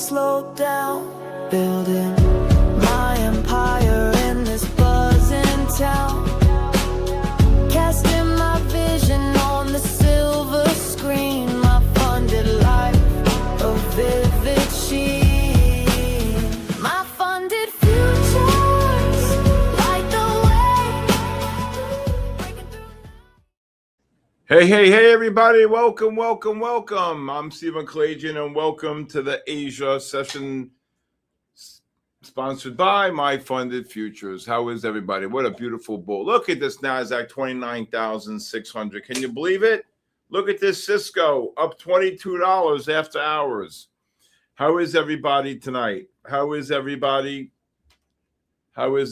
slow down, building my empire in this buzzing town, casting my vision on the silver screen, my funded life, a vivid sheen, my funded futures, light the way. Hey, everybody. Welcome. I'm Stephen Kalayjian, and welcome to the Asia session sponsored by MyFundedFutures. How is everybody? What a beautiful bull. Look at this NASDAQ, 29,600. Can you believe it? Look at this Cisco, up $22 after hours. How is everybody tonight? How is everybody tonight?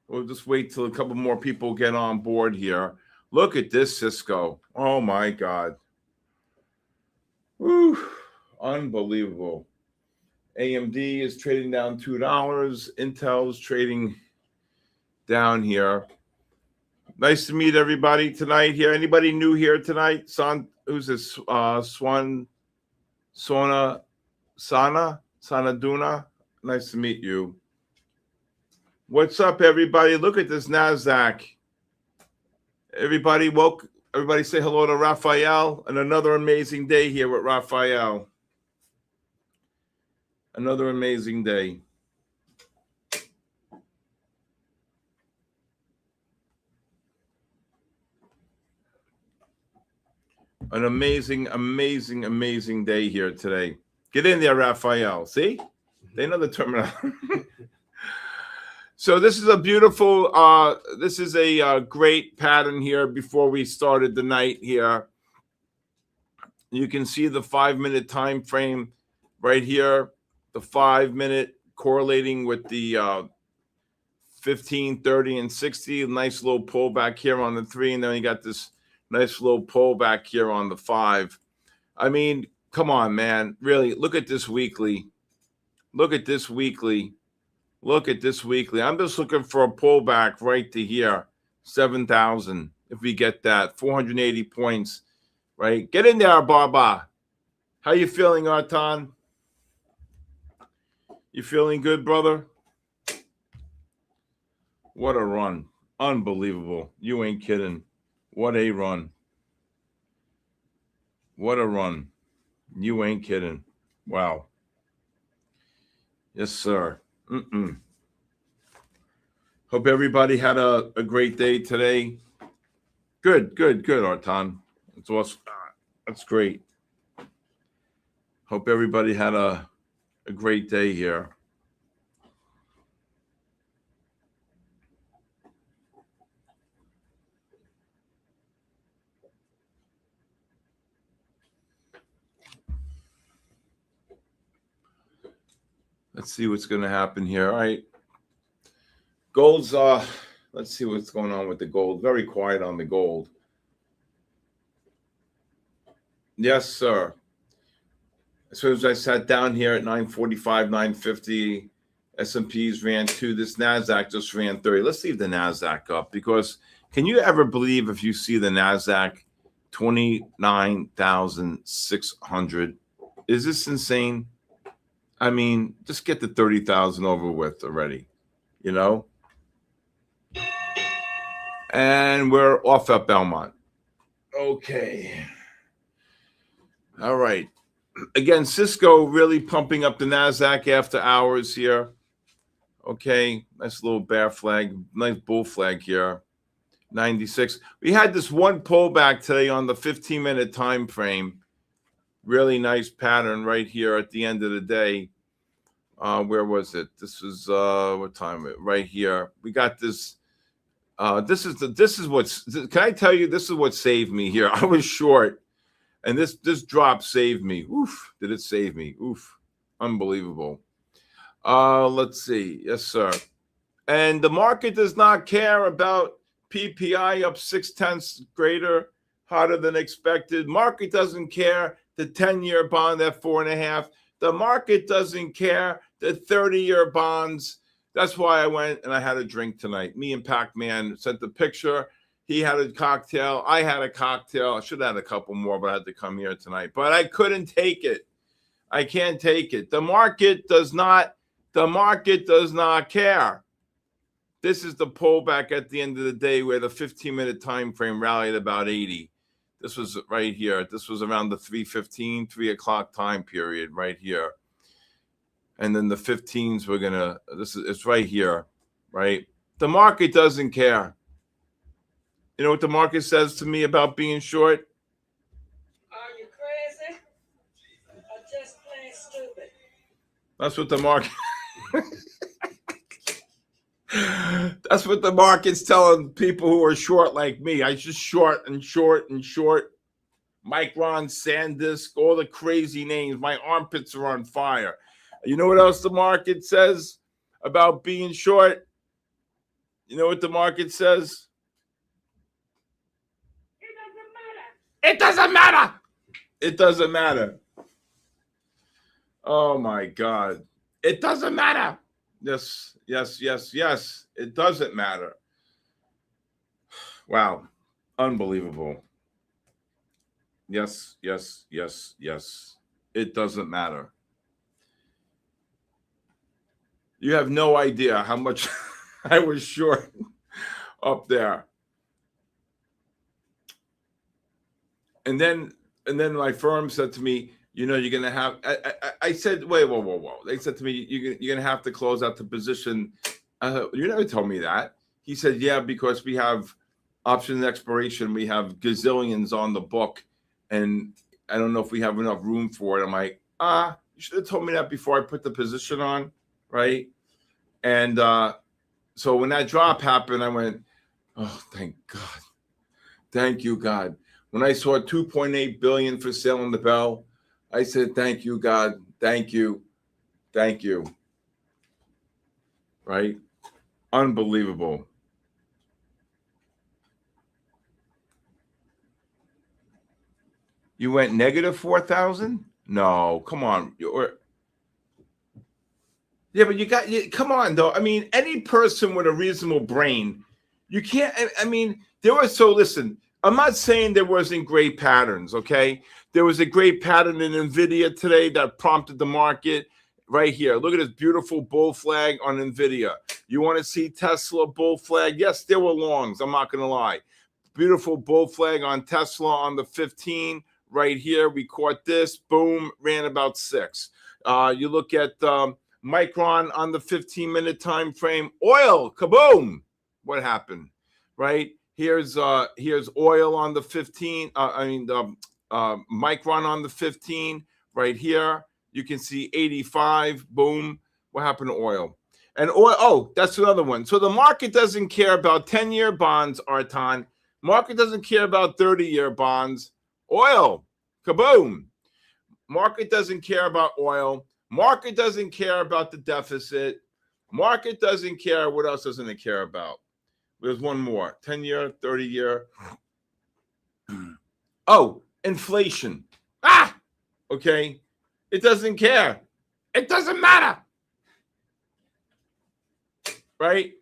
We'll just wait till a couple more people get on board here. Look at this Cisco. Oh, my God. Woo, unbelievable. AMD is trading down $2. Intel's trading down here. Nice to meet everybody tonight here. Anybody new here tonight? Who's this? Sanaduna? Nice to meet you. What's up, everybody? Look at this NASDAQ. Everybody say hello to Raphael, and another amazing day here with Raphael. Another amazing day. An amazing day here today. Get in there, Raphael. See? They know the terminology. So this is a beautiful, this is a great pattern here before we started the night here. You can see the 5-minute time frame right here, the 5-minute correlating with the 15, 30, and 60. A nice little pullback here on the 3, and then you got this nice little pullback here on the 5. I mean, come on, man. Really, look at this weekly. Look at this weekly. Look at this weekly. I'm just looking for a pullback right to here, 7,000. If we get that, 480 points, right? Get in there, Baba. How you feeling, Artan? You feeling good, brother? What a run. Unbelievable. You ain't kidding. What a run. What a run. You ain't kidding. Wow. Yes, sir. Hope everybody had a great day today. Good, Artan. That's awesome. That's great. Hope everybody had a great day here. Let's see what's going to happen here. All right. Gold's, let's see what's going on with the gold. Very quiet on the gold. Yes, sir. As soon as I sat down here at 945, 950, S&Ps ran 2. This NASDAQ just ran 30. Let's leave the NASDAQ up, because can you ever believe if you see the NASDAQ 29,600? Is this insane? I mean, just get the 30,000 over with already, you know? And we're off at Belmont. Okay. All right. Again, Cisco really pumping up the NASDAQ after hours here. Okay. Nice little bear flag. Nice bull flag here. 96. We had this one pullback today on the 15-minute time frame. Really nice pattern right here at the end of the day. Where was it? This was what time? Right here. We got this. This is what's. Can I tell you? This is what saved me here. I was short, and this drop saved me. Oof! Did it save me? Oof! Unbelievable. Let's see. Yes, sir. And the market does not care about PPI up 0.6 greater, hotter than expected. Market doesn't care. The 10-year bond at 4.5. The market doesn't care. The 30-year bonds. That's why I went and I had a drink tonight. Me and Pac-Man sent the picture. He had a cocktail. I had a cocktail. I should have had a couple more, but I had to come here tonight. But I couldn't take it. I can't take it. The market does not care. This is the pullback at the end of the day where the 15-minute time frame rallied about 80. This was right here. This was around the 3:15, 3 o'clock time period right here. And then the 15s were gonna. It's right here, right? The market doesn't care. You know what the market says to me about being short? Are you crazy? Or just plain stupid? That's what the market. That's what the market's telling people who are short like me. I just short and short and short. Micron, SanDisk, all the crazy names. My armpits are on fire. You know what else the market says about being short? You know what the market says? It doesn't matter. It doesn't matter. Oh my God. It doesn't matter. Yes, yes, yes, yes. It doesn't matter. Wow. Unbelievable. Yes, yes, yes, yes. It doesn't matter. You have no idea how much I was short up there. And then my firm said to me, you know, you're going to have, I said, wait, whoa. They said to me, you're going to have to close out the position. You never told me that. He said, yeah, because we have option expiration. We have gazillions on the book. And I don't know if we have enough room for it. I'm like, you should have told me that before I put the position on, right? And so when that drop happened, I went, oh, thank God. Thank you, God. When I saw $2.8 billion for sale on the bell, I said, thank you, God. Thank you. Thank you. Right? Unbelievable. You went negative 4,000? No, come on. Yeah, but come on, though. I mean, any person with a reasonable brain, you can't, I mean, listen, I'm not saying there wasn't great patterns, okay? There was a great pattern in NVIDIA today that prompted the market right here. Look at this beautiful bull flag on NVIDIA. You want to see Tesla bull flag? Yes, there were longs. I'm not going to lie. Beautiful bull flag on Tesla on the 15 right here. We caught this. Boom, ran about 6. You look at Micron on the 15-minute time frame. Oil, kaboom. What happened, right? Here's oil on the 15. Micron on the 15 right here. You can see 85. Boom. What happened to oil? And oil. Oh, that's another one. So the market doesn't care about 10-year bonds, Artan. Market doesn't care about 30-year bonds. Oil. Kaboom. Market doesn't care about oil. Market doesn't care about the deficit. Market doesn't care. What else doesn't it care about? There's one more. 10-year, 30-year. Oh, inflation. Okay. It doesn't care. It doesn't matter. Right?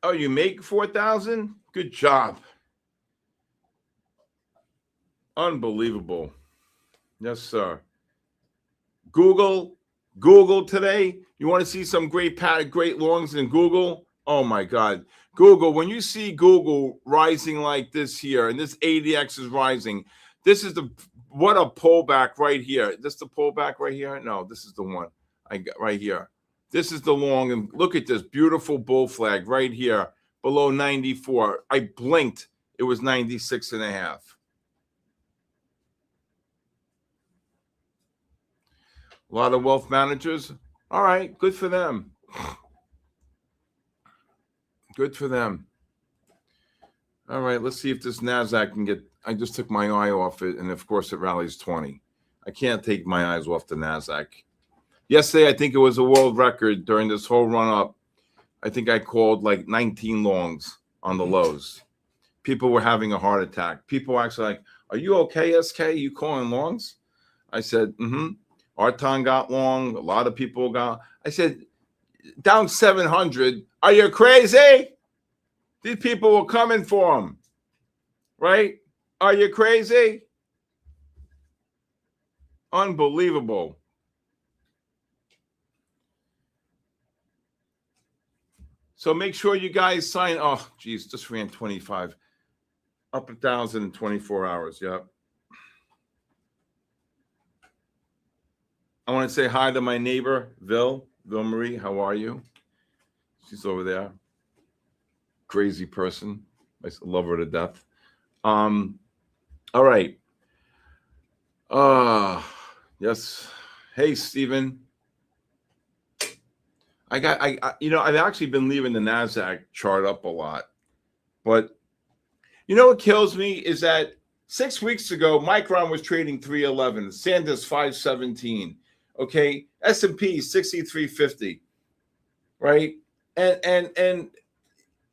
Oh, you make 4,000? Good job. Unbelievable. Yes, sir. Google today. You want to see some great longs in Google? Oh my God. Google, when you see Google rising like this here, and this ADX is rising, this is what a pullback right here. This the pullback right here? No, this is the one I got right here. This is the long, and look at this beautiful bull flag right here below 94. I blinked. It was 96.5. A lot of wealth managers. All right, good for them. Good for them. All right, let's see if this NASDAQ can get, I just took my eye off it, and of course it rallies 20. I can't take my eyes off the NASDAQ. Yesterday, I think it was a world record during this whole run-up. I think I called like 19 longs on the lows. People were having a heart attack. People were actually like, are you okay, SK? You calling longs? I said, Artan got long. A lot of people got. I said, down 700. Are you crazy? These people were coming for him, right? Are you crazy? Unbelievable. So make sure you guys sign. Oh, geez, just ran 25. Up 1,000 in 24 hours. Yep. I want to say hi to my neighbor, Vil Marie. How are you? She's over there. Crazy person. I love her to death. All right. Yes. Hey, Stephen. I've actually been leaving the NASDAQ chart up a lot. But you know what kills me is that 6 weeks ago, Micron was trading 311, SanDisk 517, okay, S&P 6350, right? And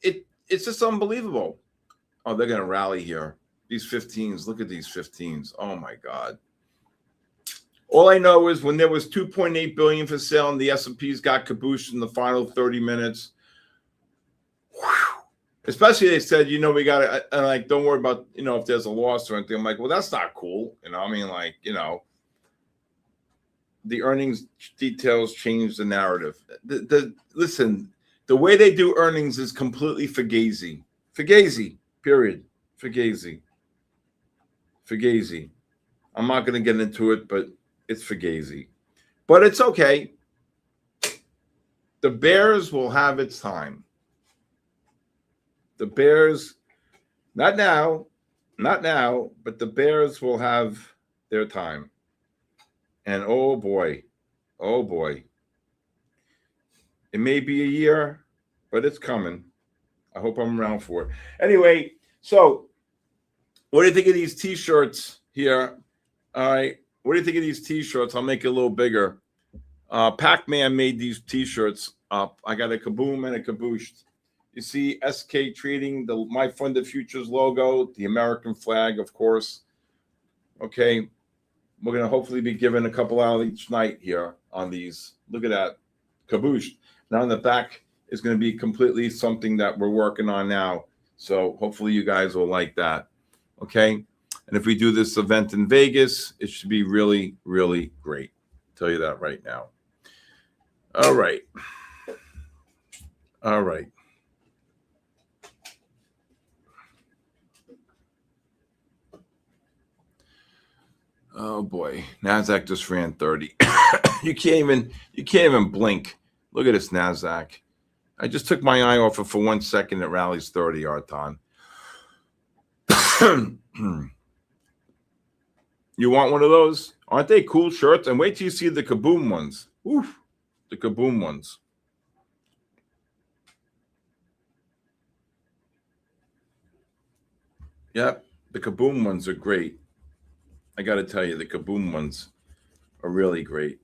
it's just unbelievable. Oh, they're going to rally here. These 15s, look at these 15s. Oh my God. All I know is when there was 2.8 billion for sale and the S&Ps got cabooshed in the final 30 minutes. Whew. Especially they said, we got to, like, don't worry about, if there's a loss or anything. I'm like, well, that's not cool. I mean, like, the earnings details change the narrative. Listen, the way they do earnings is completely fugazi. Fugazi, period. Fugazi. Fugazi. I'm not going to get into it, but it's fugazi. But it's okay. The Bears will have its time. The Bears, not now, but the Bears will have their time. And oh boy, it may be a year, but it's coming. I hope I'm around for it. Anyway, so what do you think of these T-shirts here? All right, what do you think of these T-shirts? I'll make it a little bigger. Pac-Man made these T-shirts up. I got a kaboom and a kabooshed. You see SK Trading, the MyFundedFutures logo, the American flag, of course. Okay. We're going to hopefully be giving a couple out each night here on these. Look at that. Kabooshed. Now in the back is going to be completely something that we're working on now. So hopefully you guys will like that. Okay. And if we do this event in Vegas, it should be really, really great. I'll tell you that right now. All right. All right. Oh boy, NASDAQ just ran 30. You can't even blink. Look at this NASDAQ. I just took my eye off it for 1 second. It rallies 30, Arton. You want one of those? Aren't they cool shirts? And wait till you see the kaboom ones. Oof, the kaboom ones. Yep, the kaboom ones are great. I got to tell you, the kaboom ones are really great.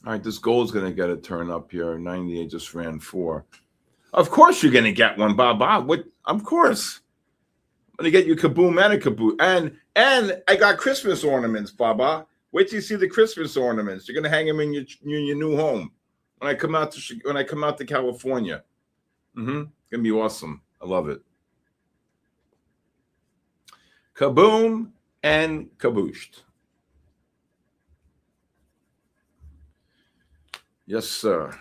All right, this gold's going to get a turn up here. 98 just ran 4. Of course you're going to get one, Baba. What? Of course. I'm going to get you kaboom and a kaboom. And I got Christmas ornaments, Baba. Wait till you see the Christmas ornaments. You're going to hang them in your new home when I come out to California. It's going to be awesome. I love it. Kaboom and kabooshed. Yes, sir.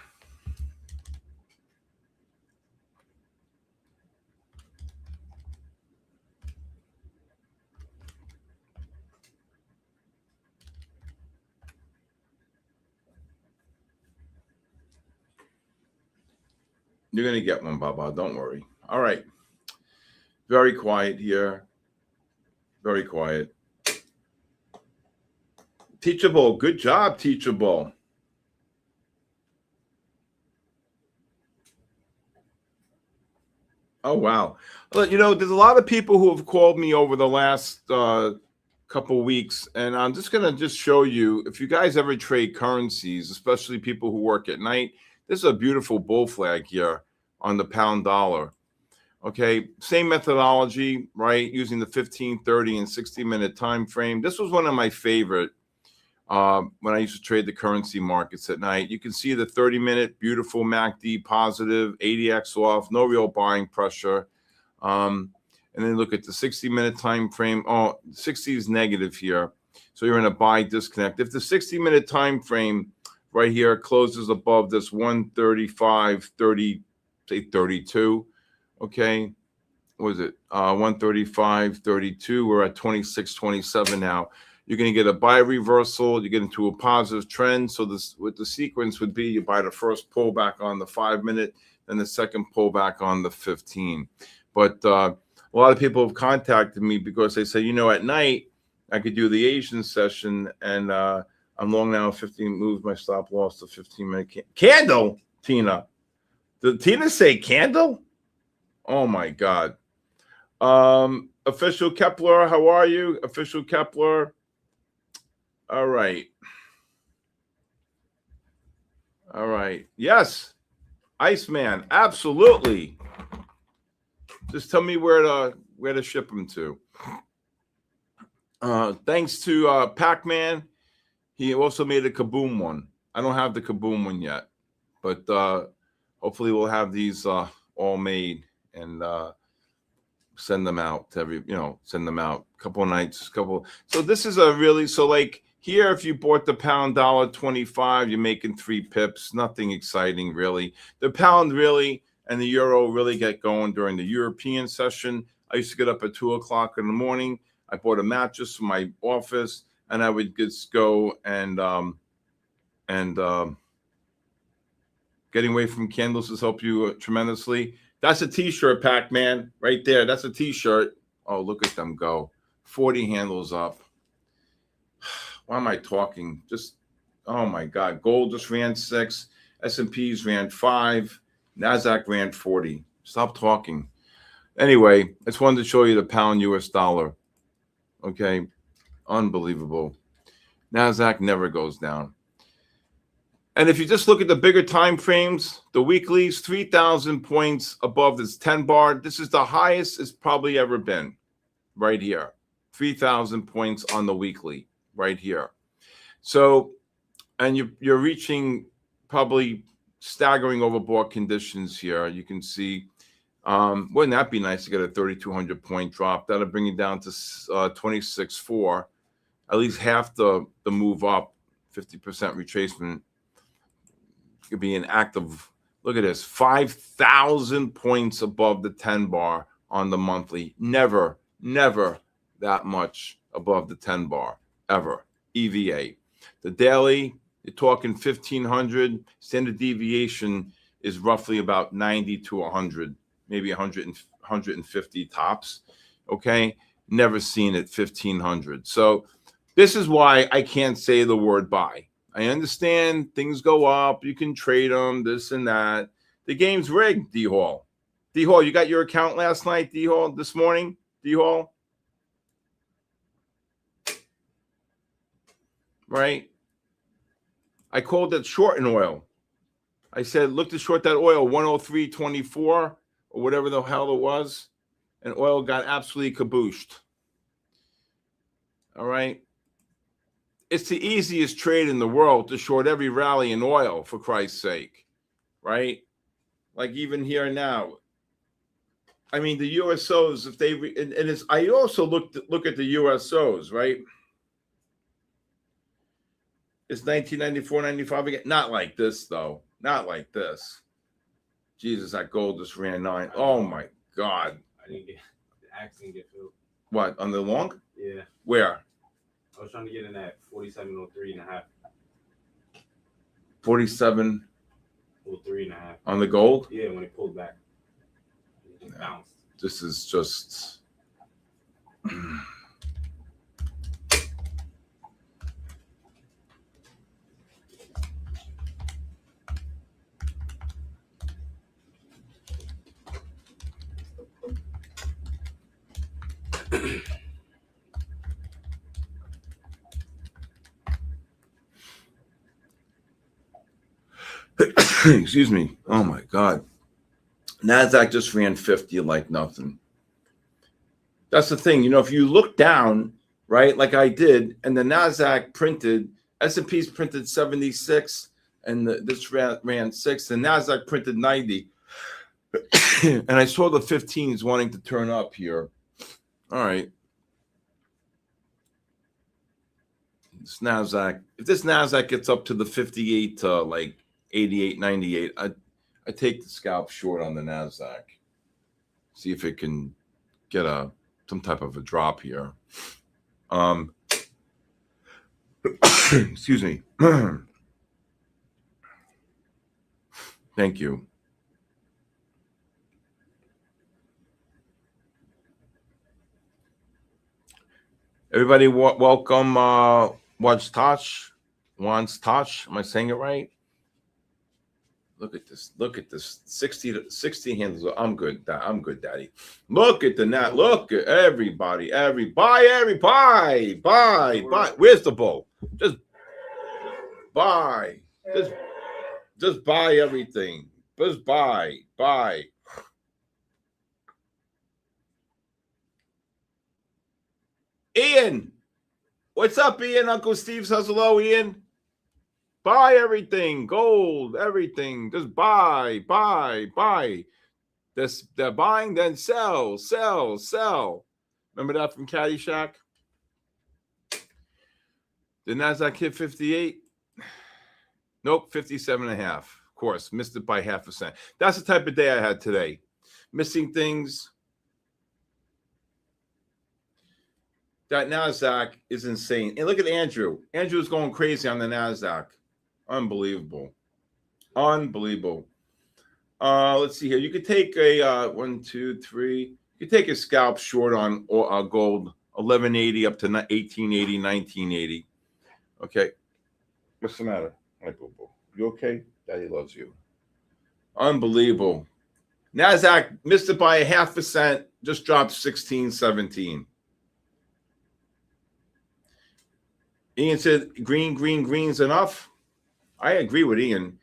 You're going to get one, Baba. Don't worry. All right. Very quiet here. Very quiet. Teachable. Good job, Teachable. Oh, wow. There's a lot of people who have called me over the last couple weeks, and I'm just going to show you, if you guys ever trade currencies, especially people who work at night, this is a beautiful bull flag here on the pound dollar. Okay, same methodology, right? Using the 15, 30, and 60-minute time frame. This was one of my favorite when I used to trade the currency markets at night. You can see the 30-minute beautiful MACD positive, 80x off, no real buying pressure. And then look at the 60-minute time frame. Oh, 60 is negative here, so you're in a buy disconnect. If the 60-minute time frame right here closes above this 135, 30, say 32, okay, what is it? 135, 32. We're at 26, 27 now. You're going to get a buy reversal. You get into a positive trend. So this, what the sequence would be, you buy the first pullback on the 5-minute, then the second pullback on the 15. But a lot of people have contacted me because they say, you know, at night I could do the Asian session, and I'm long now. 15 moves my stop loss to 15-minute candle. Tina, did Tina say candle? Oh my God. Official Kepler, how are you? Official Kepler. All right. All right. Yes. Iceman, absolutely. Just tell me where to ship them to. Thanks to Pac-Man. He also made a Kaboom one. I don't have the Kaboom one yet, but hopefully we'll have these all made and send them out to send them out a couple of nights, So this is a really, so like here, if you bought the pound $1.25, you're making 3 pips, nothing exciting really. The pound really and the euro really get going during the European session. I used to get up at 2 o'clock in the morning. I bought a mattress for my office, and I would just go and getting away from candles has helped you tremendously. That's a T-shirt, Pac-Man, right there. That's a T-shirt. Oh, look at them go. 40 handles up. Why am I talking? Just, oh my God. Gold just ran 6. S&Ps ran 5. NASDAQ ran 40. Stop talking. Anyway, I just wanted to show you the pound US dollar. Okay. Unbelievable. NASDAQ never goes down. And if you just look at the bigger time frames, the weeklies, 3,000 points above this 10 bar. This is the highest it's probably ever been right here. 3,000 points on the weekly right here. So, and you're reaching probably staggering overbought conditions here. You can see, wouldn't that be nice to get a 3,200 point drop? That'll bring you down to 26.4, at least half the move up, 50% retracement. Could be an active, look at this, 5,000 points above the 10 bar on the monthly. Never that much above the 10 bar, ever. EVA. The daily, you're talking 1,500. Standard deviation is roughly about 90 to 100, maybe 150 tops. Okay, never seen it 1,500. So this is why I can't say the word buy. I understand things go up. You can trade them, this and that. The game's rigged, D-Hall. D-Hall, you got your account last night, D-Hall, this morning, D-Hall? Right? I called it short in oil. I said, look to short that oil, 103.24 or whatever the hell it was. And oil got absolutely kabooshed. All right? It's the easiest trade in the world to short every rally in oil, for Christ's sake, right? Like even here now. I mean, the USOs, if they and it's, I also look at the USOs, right? It's 1994, 95 again. Not like this though. Not like this. Jesus, that gold just ran 9. Oh my God! I didn't get the accident get filled. What, on the long? Yeah. Where? I was trying to get in at 47.03.5. 47. 03.5. On the gold? Yeah, when it pulled back. It just bounced. This is just. Excuse me. Oh my God. NASDAQ just ran 50 like nothing. That's the thing. You know, if you look down, right, like I did, and the NASDAQ printed, S&P's printed 76, and this ran 6, the NASDAQ printed 90. And I saw the 15s wanting to turn up here. All right. This NASDAQ, if this NASDAQ gets up to the 58 to like 88, 98, I take the scalp short on the NASDAQ. See if it can get some type of a drop here. Excuse me. Thank you. Everybody, welcome. Wants Tosh. Am I saying it right? Look at this. 60 handles. I'm good. I'm good, Daddy. Look at the net. Look at everybody. Buy. Where's the bull? Just buy. Just buy everything. Just buy. Ian, what's up, Ian? Uncle Steve says hello, Ian. Buy everything, gold, everything. Just buy. They're buying, then sell. Remember that from Caddyshack? The NASDAQ hit 58? Nope, 57.5. Of course, missed it by 0.5%. That's the type of day I had today. Missing things. That NASDAQ is insane. And look at Andrew. Andrew's going crazy on the NASDAQ. Unbelievable. Let's see here. You could take a 1, 2, 3. You could take a scalp short on gold, 1180 up to 1880, 1980. Okay. What's the matter? Hi, boo-boo. You okay? Daddy loves you. Unbelievable. NASDAQ missed it by 0.5%. Just dropped 16, 17. Ian said green's enough. I agree with Ian.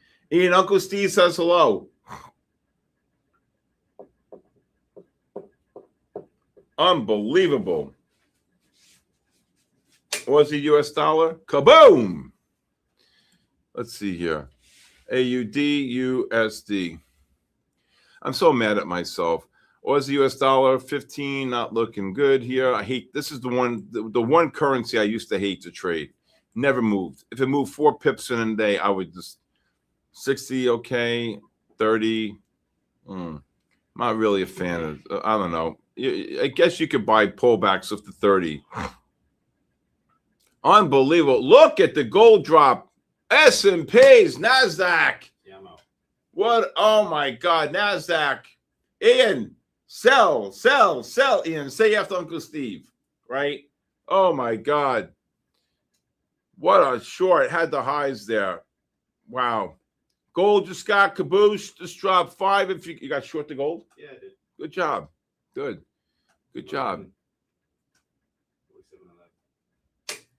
Uncle Steve says hello. Unbelievable. Aussie US dollar. Kaboom. Let's see here. AUD USD. I'm so mad at myself. Aussie US dollar 15 not looking good here. I hate this is the one currency I used to hate to trade. Never moved. If it moved 4 pips in a day, I would just 60 okay, 30. Not really a fan of. I don't know. I guess you could buy pullbacks up to 30. Unbelievable! Look at the gold drop. S&P's, NASDAQ. Yeah, I'm out. What? Oh my God, NASDAQ. Ian, sell. Ian, say after Uncle Steve, right? Oh my God. What a short. Had the highs there. Wow. Gold just got caboose. Just dropped 5. If you got short the gold? Yeah, I did. Good job. Good job.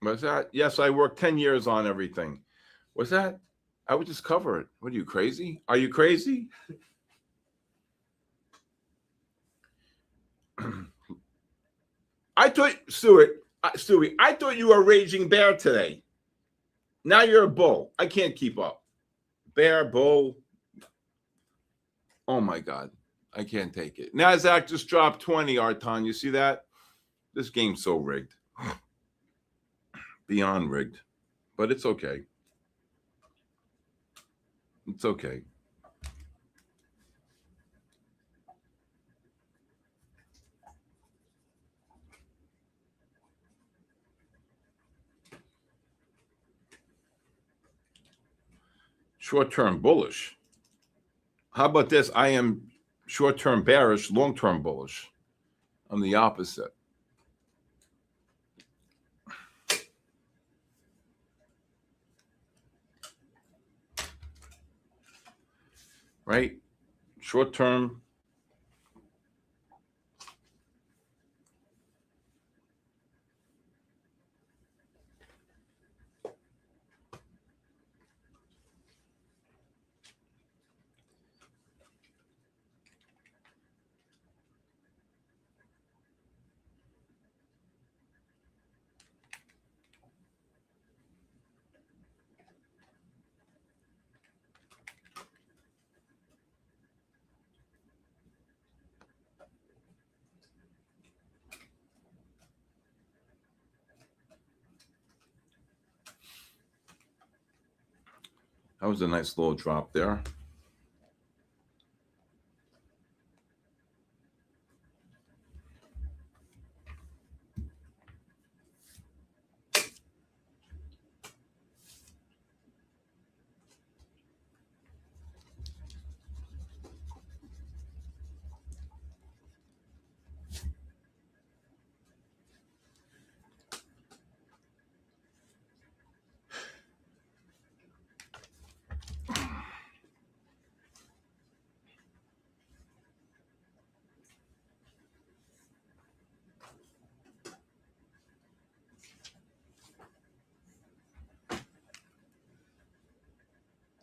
What's that? Yes, I worked 10 years on everything. What's that? I would just cover it. What are you, crazy? Are you crazy? I thought, Stewie, I thought you were a raging bear today. Now you're a bull. I can't keep up. Bear, bull. Oh, my God. I can't take it. NASDAQ just dropped 20, Arton. You see that? This game's so rigged. Beyond rigged. But it's okay. It's okay. Short-term bullish. How about this? I am short-term bearish, long-term bullish. I'm the opposite. Right? Short-term. That was a nice little drop there.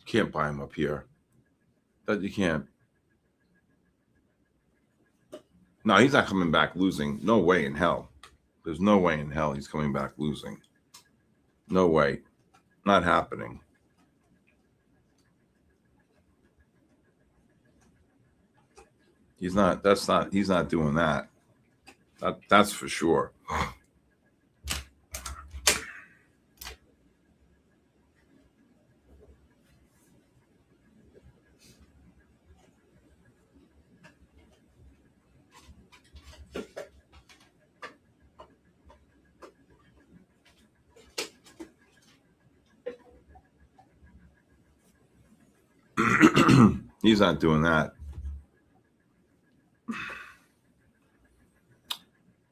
Can't buy him up here. That you can't. No, he's not coming back losing. No way in hell. There's no way in hell he's coming back losing. No way. Not happening. He's not doing that. That's for sure. He's not doing that.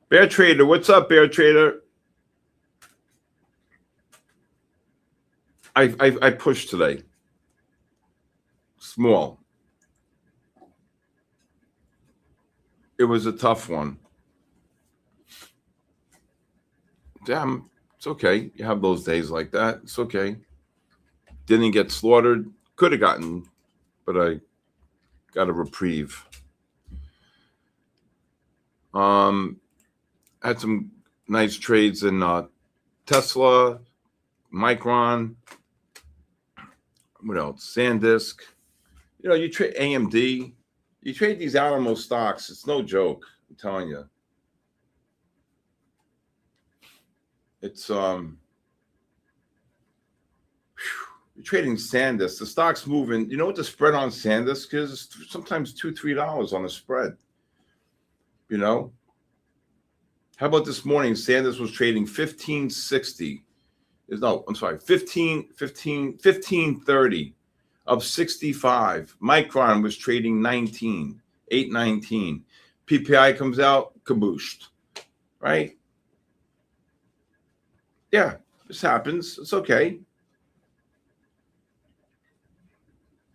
Bear Trader, what's up, Bear Trader? I pushed today. Small. It was a tough one. Damn, it's okay. You have those days like that. It's okay. Didn't get slaughtered. Could have gotten, but I got a reprieve. Had some nice trades in Tesla, Micron. What else? SanDisk. You know, you trade AMD. You trade these Alamo stocks. It's no joke. I'm telling you. It's you're trading SanDisk. The stock's moving. You know what the spread on SanDisk is? Sometimes $2-3 on the spread. You know. How about this morning? SanDisk was trading 1560. No, I'm sorry, 1530 of 65. Micron was trading 819. PPI comes out, kabooshed. Right? Yeah, this happens. It's okay.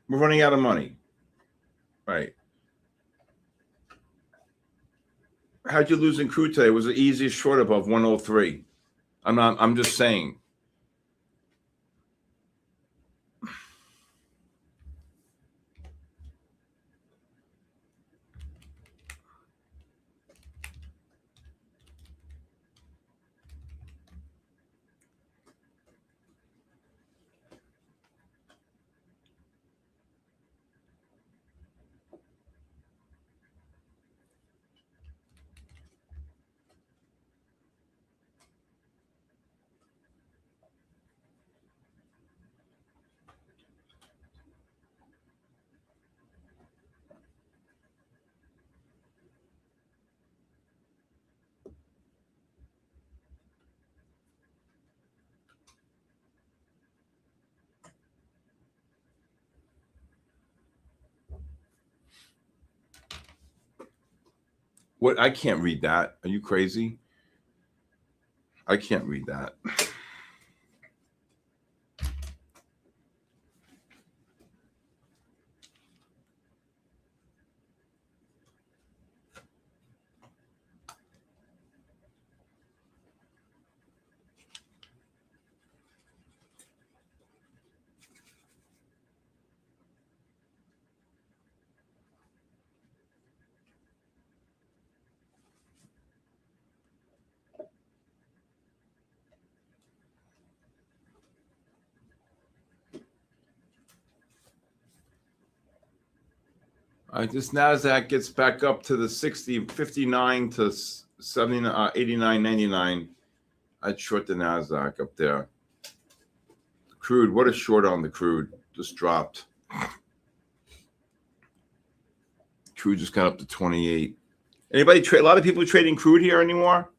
We're running out of money. Right. How'd you lose in crude today? It was the easiest short above 103. I'm just saying. What? I can't read that. Are you crazy? I can't read that. All right, this NASDAQ gets back up to the 59 to 70, 89.99. I'd short the NASDAQ up there. Crude, what a short on the crude. just dropped. Crude just got up to 28. Anybody trade? A lot of people trading crude here anymore?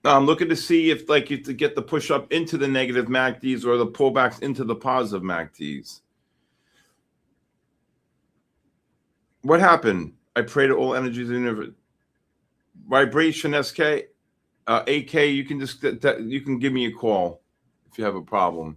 No, I'm looking to see if like you to get the push up into the negative MACDs or the pullbacks into the positive MACDs. What happened? I pray to all energies in the universe. Vibration SK, AK. You can just you can give me a call if you have a problem.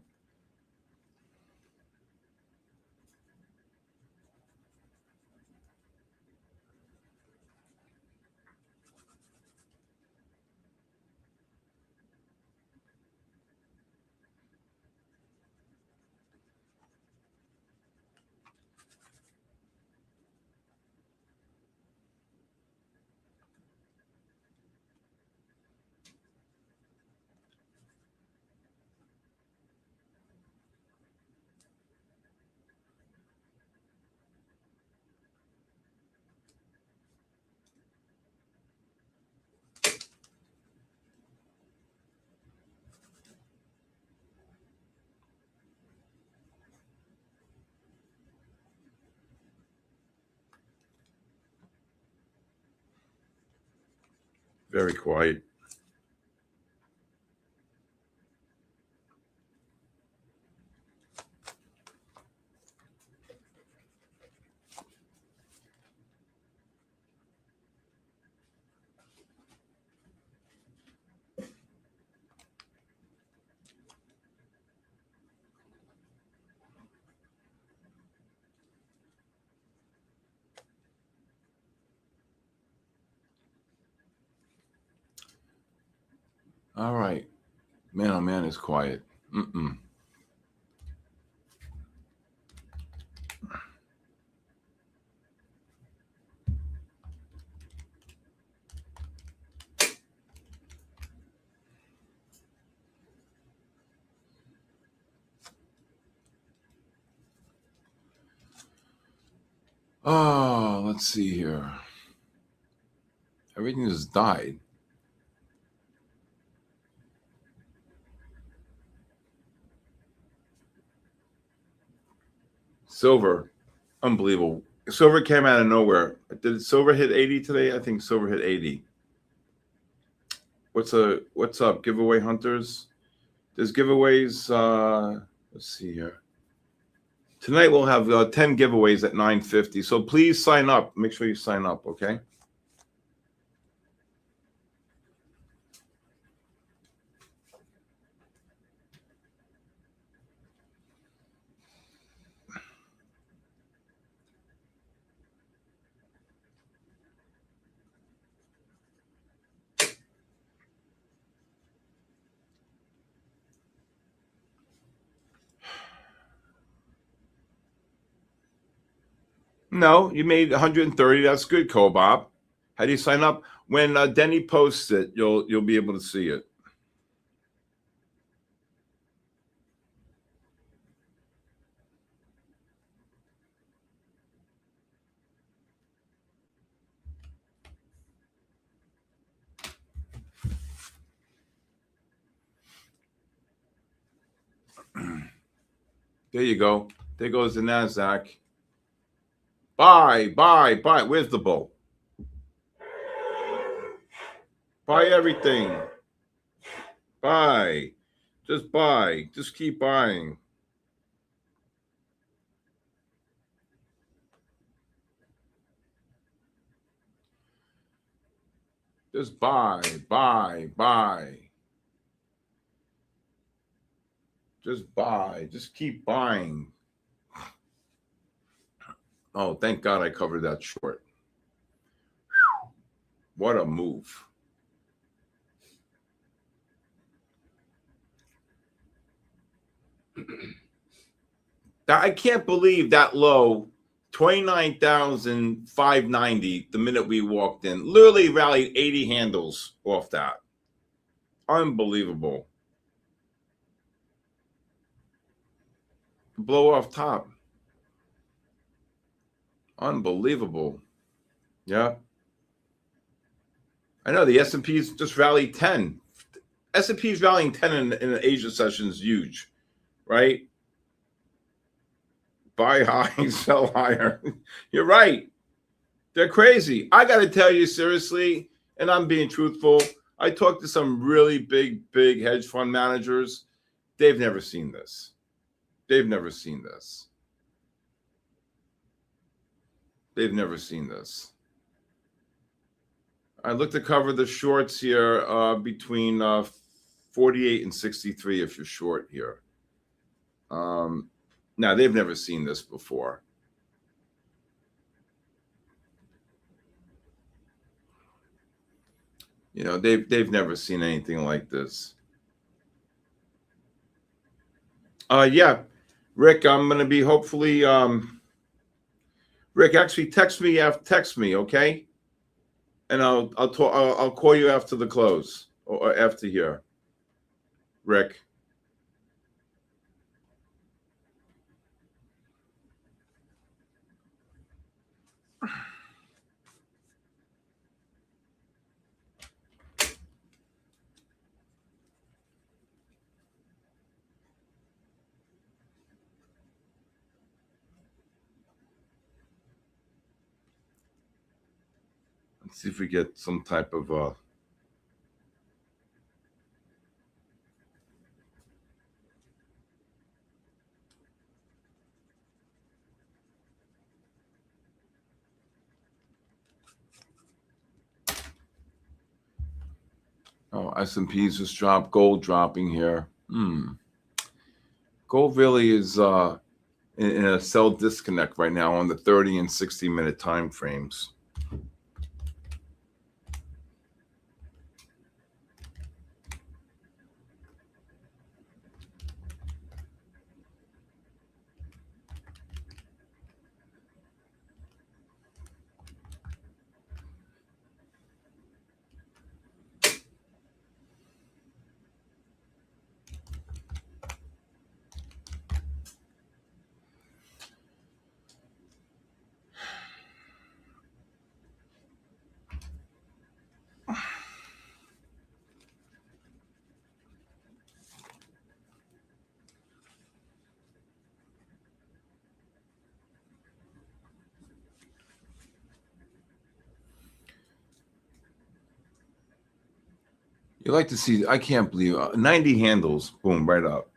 Very quiet. All right. Man, oh man, it's quiet. Oh, let's see here. Everything just died. Silver, unbelievable. Silver came out of nowhere. Did silver hit 80 today? I think silver hit 80. What's up, giveaway hunters? There's giveaways. Let's see here. Tonight we'll have 10 giveaways at 9:50. So please sign up. Make sure you sign up, okay? No, you made 130. That's good, Cobop. How do you sign up? When Denny posts it, you'll be able to see it. There you go. There goes the NASDAQ. Buy. Where's the bull? Buy everything. Buy. Just buy. Just keep buying. Just buy. Just buy. Just keep buying. Oh, thank God I covered that short. What a move. I can't believe that low, 29,590 the minute we walked in. Literally rallied 80 handles off that. Unbelievable. Blow off top. Unbelievable. Yeah. I know the S&P's just rallied 10. S&P is valuing 10 in the Asia session is huge, right? Buy high, sell higher. You're right. They're crazy. I got to tell you seriously, and I'm being truthful. I talked to some really big hedge fund managers. They've never seen this. They've never seen this. They've never seen this. I look to cover the shorts here between 48 and 63 if you're short here. Now, they've never seen this before. You know, they've never seen anything like this. Yeah, Rick, I'm going to be hopefully Rick, actually text me, okay? And I'll call you after the close or after here. Rick. Let's see if we get some type of oh, S&P's just dropped, gold dropping here. Gold really is in a sell disconnect right now on the 30 and 60-minute time frames. You like to see, I can't believe 90 handles, boom, right up.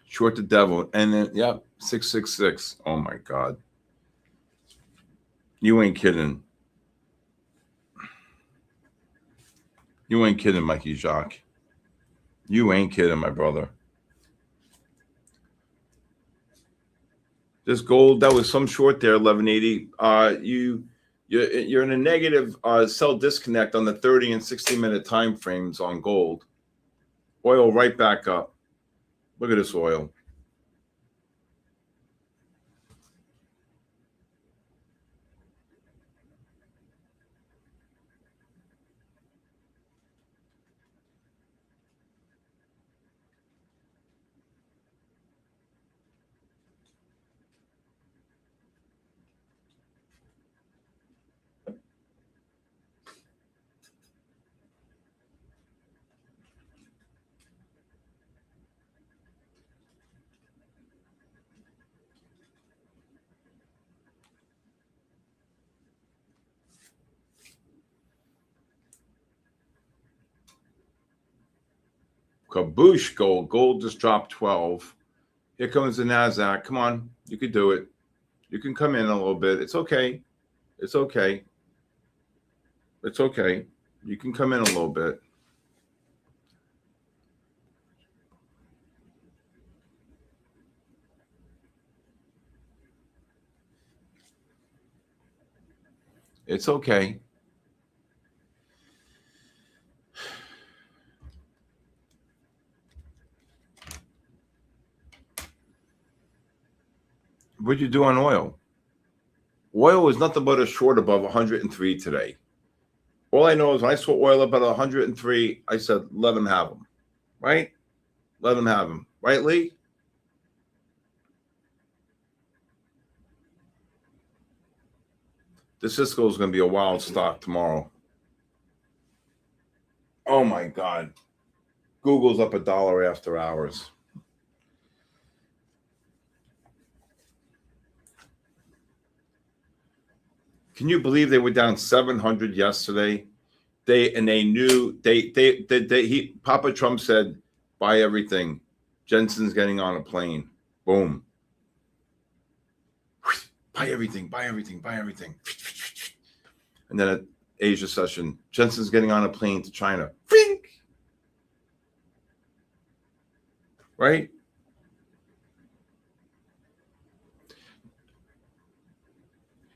Short the devil, and then, yeah, 666. Oh, my God. You ain't kidding. You ain't kidding, Mikey Jacques. You ain't kidding, my brother. This gold, that was some short there, 1180. You're in a negative sell disconnect on the 30 and 60-minute time frames on gold. Oil right back up. Look at this oil. Kaboosh, gold. Gold just dropped 12. Here comes the NASDAQ. Come on. You could do it. You can come in a little bit. It's okay. It's okay. It's okay. You can come in a little bit. It's okay. What'd you do on oil? Oil was nothing but a short above 103 today. All I know is when I saw oil up at 103, I said, let them have them. Right? Let them have them. Right, Lee? The Cisco is going to be a wild stock tomorrow. Oh, my God. Google's up $1 after hours. Can you believe they were down 700 yesterday? They knew Papa Trump said, buy everything. Jensen's getting on a plane. Boom. Buy everything, buy everything, buy everything. And then at Asia session, Jensen's getting on a plane to China. Right?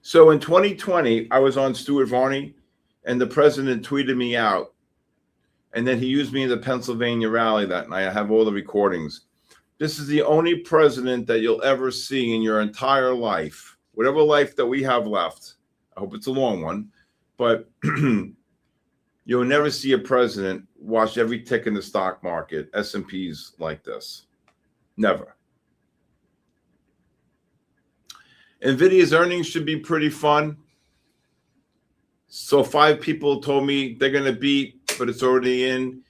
So in 2020, I was on Stuart Varney, and the president tweeted me out. And then he used me in the Pennsylvania rally that night. I have all the recordings. This is the only president that you'll ever see in your entire life, whatever life that we have left. I hope it's a long one, but you'll never see a president watch every tick in the stock market, S&Ps like this. Never. NVIDIA's earnings should be pretty fun. So 5 people told me they're going to beat, but it's already in.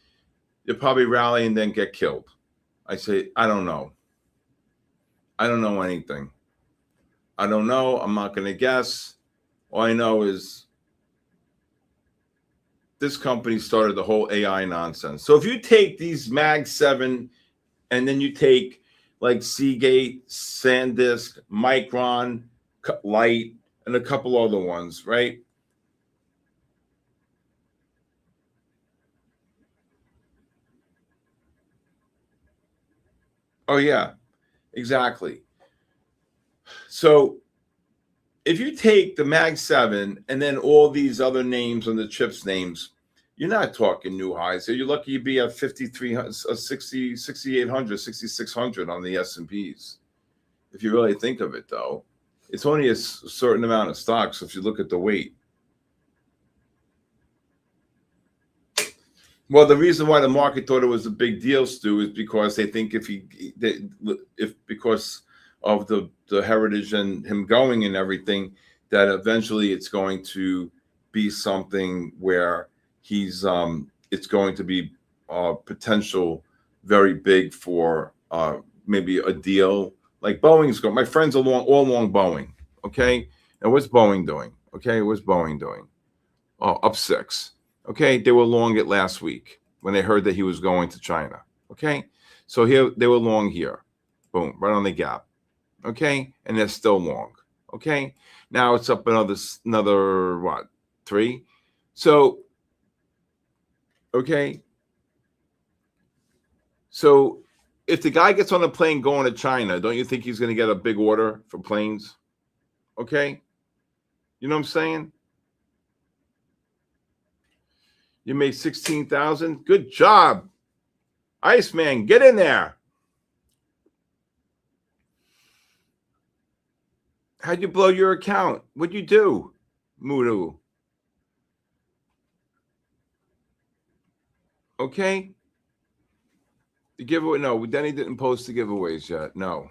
They'll probably rally and then get killed. I say, I don't know. I don't know anything. I don't know. I'm not going to guess. All I know is this company started the whole AI nonsense. So if you take these Mag 7 and then you take like Seagate, SanDisk, Micron, Light, and a couple other ones, right? Oh, yeah, exactly. So if you take the Mag 7 and then all these other names on the chips names, you're not talking new highs. So you're lucky you'd be at 5,300, 60, 6,800, 6,600 on the S&Ps. If you really think of it, though, it's only a certain amount of stocks. If you look at the weight. Well, the reason why the market thought it was a big deal, Stu, is because they think because of the heritage and him going and everything, that eventually it's going to be something where he's it's going to be potential very big for maybe a deal like Boeing's going. My friends are all along Boeing. Okay, and what's Boeing doing? Okay, what's Boeing doing? Oh, up 6. Okay, they were long it last week when they heard that he was going to China. Okay, so here they were long here. Boom, right on the gap. Okay, and they're still long. Okay, now it's up another what, 3? So okay, so if the guy gets on a plane going to China, don't you think he's going to get a big order for planes? Okay, you know what I'm saying? You made 16,000. Good job, Iceman. Get in there. How'd you blow your account? What'd you do, Mudu? Okay. The giveaway. No, Denny didn't post the giveaways yet. No.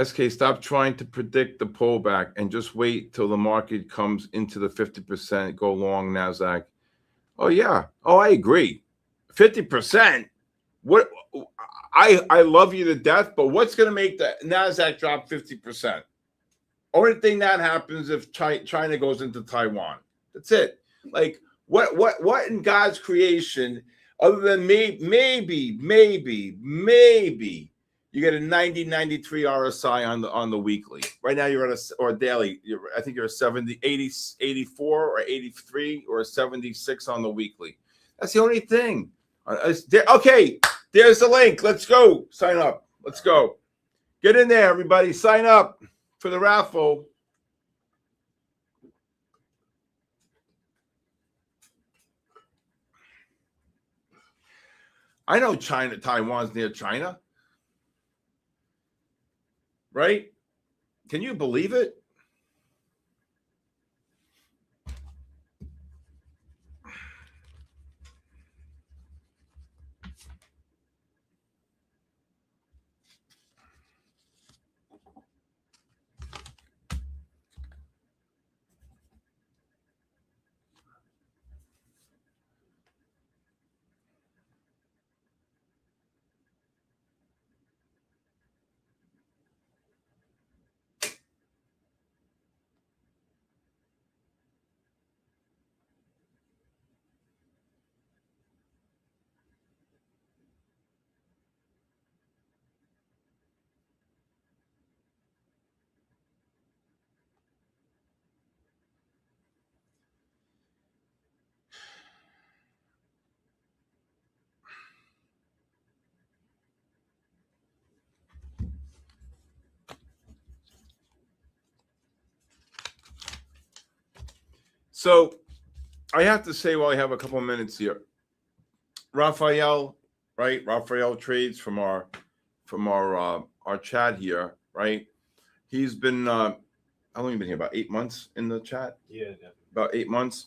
SK, stop trying to predict the pullback and just wait till the market comes into the 50%. Go long NASDAQ. Oh, yeah. Oh, I agree. 50%. What? I love you to death, but what's going to make the NASDAQ drop 50%? Only thing that happens if China goes into Taiwan. That's it. Like, what in God's creation, other than maybe you get a 90, 93 RSI on the weekly. Right now you're at or daily. I think you're a 70, 80, 84 or 83 or a 76 on the weekly. That's the only thing. Okay, there's the link. Let's go. Sign up. Let's go. Get in there, everybody. Sign up for the raffle. I know Taiwan's near China. Right? Can you believe it? So I have to say, while I have a couple of minutes here, Raphael, right? Raphael trades from our chat here, right? He's been how long have you been here? About 8 months in the chat? Yeah, definitely. About 8 months.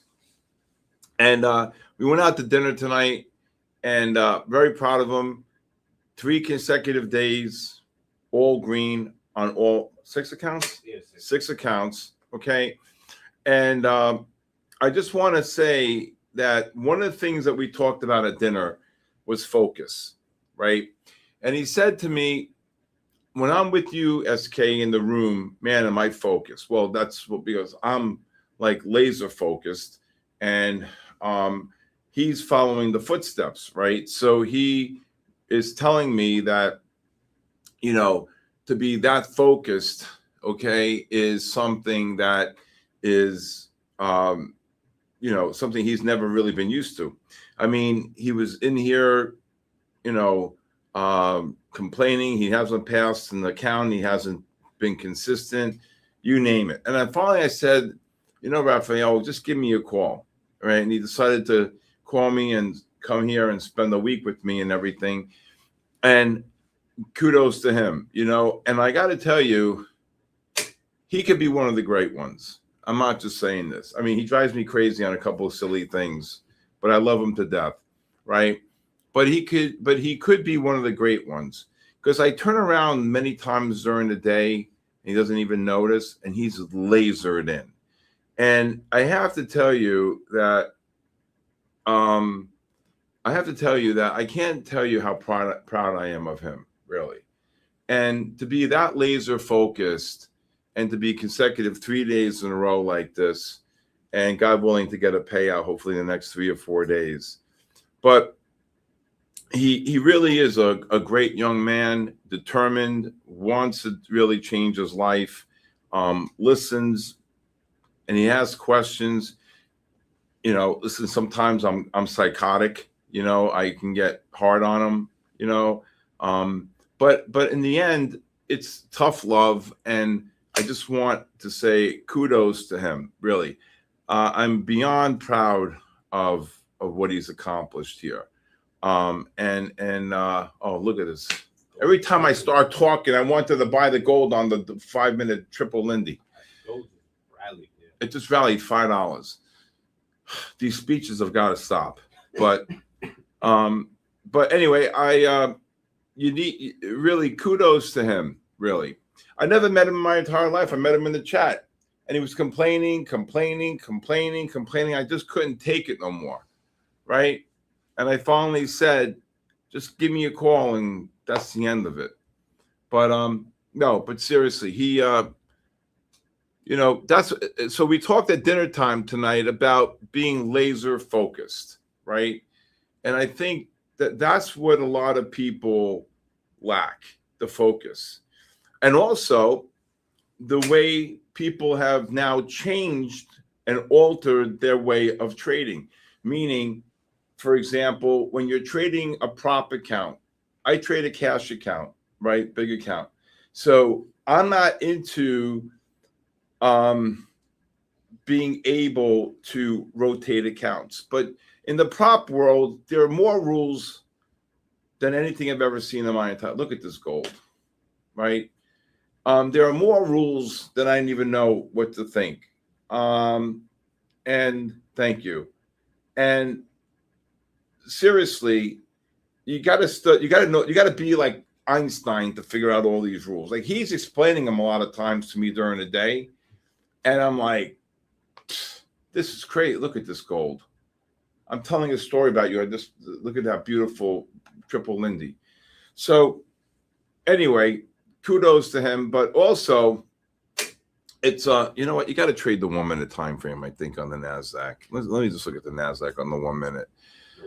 And we went out to dinner tonight, and very proud of him. 3 consecutive days, all green on all 6 accounts? Yeah, 6 accounts, okay? And I just want to say that one of the things that we talked about at dinner was focus, right? And he said to me, when I'm with you, SK, in the room, man, am I focused? Well, that's what, because I'm like laser focused, and he's following the footsteps, right? So he is telling me that, you know, to be that focused, okay, is something that is, you know, something he's never really been used to. I mean, he was in here, you know, complaining he hasn't passed an account, he hasn't been consistent, you name it. And then finally I said, you know, Raphael, just give me a call, right? And he decided to call me and come here and spend a week with me and everything. And kudos to him, you know. And I got to tell you, he could be one of the great ones. I'm not just saying this. I mean, he drives me crazy on a couple of silly things, but I love him to death, right? But he could be one of the great ones, because I turn around many times during the day and he doesn't even notice, and he's lasered in. And I have to tell you that I can't tell you how proud I am of him, really. And to be that laser focused, and to be consecutive 3 days in a row like this, and God willing to get a payout hopefully in the next 3 or 4 days. But he really is a great young man, determined, wants to really change his life, listens, and he has questions. You know, listen, sometimes I'm psychotic, you know, I can get hard on him, you know, but in the end, it's tough love. And I just want to say kudos to him, really. I'm beyond proud of what he's accomplished here. Oh, look at this. Every time I start talking, I wanted to buy the gold on the 5-minute triple Lindy. Gold rallied, yeah. It just rallied $5. These speeches have got to stop. But anyway, you need really kudos to him, really. I never met him in my entire life. I met him in the chat, and he was complaining. I just couldn't take it no more, right? And I finally said, just give me a call, and that's the end of it. But no, but seriously, he, you know, so we talked at dinner time tonight about being laser focused, right? And I think that's what a lot of people lack, the focus. And also the way people have now changed and altered their way of trading. Meaning, for example, when you're trading a prop account, I trade a cash account, right? Big account. So I'm not into being able to rotate accounts. But in the prop world, there are more rules than anything I've ever seen in my entire. Look at this gold, right? There are more rules than I didn't even know what to think. And thank you. And seriously, you got to be like Einstein to figure out all these rules. Like, he's explaining them a lot of times to me during the day, and I'm like, this is crazy. Look at this gold. I'm telling a story about you. I just look at that beautiful triple Lindy. So anyway, kudos to him. But also, it's you know what, you got to trade the 1 minute time frame, I think, on the Nasdaq. Let me just look at the Nasdaq on the 1 minute.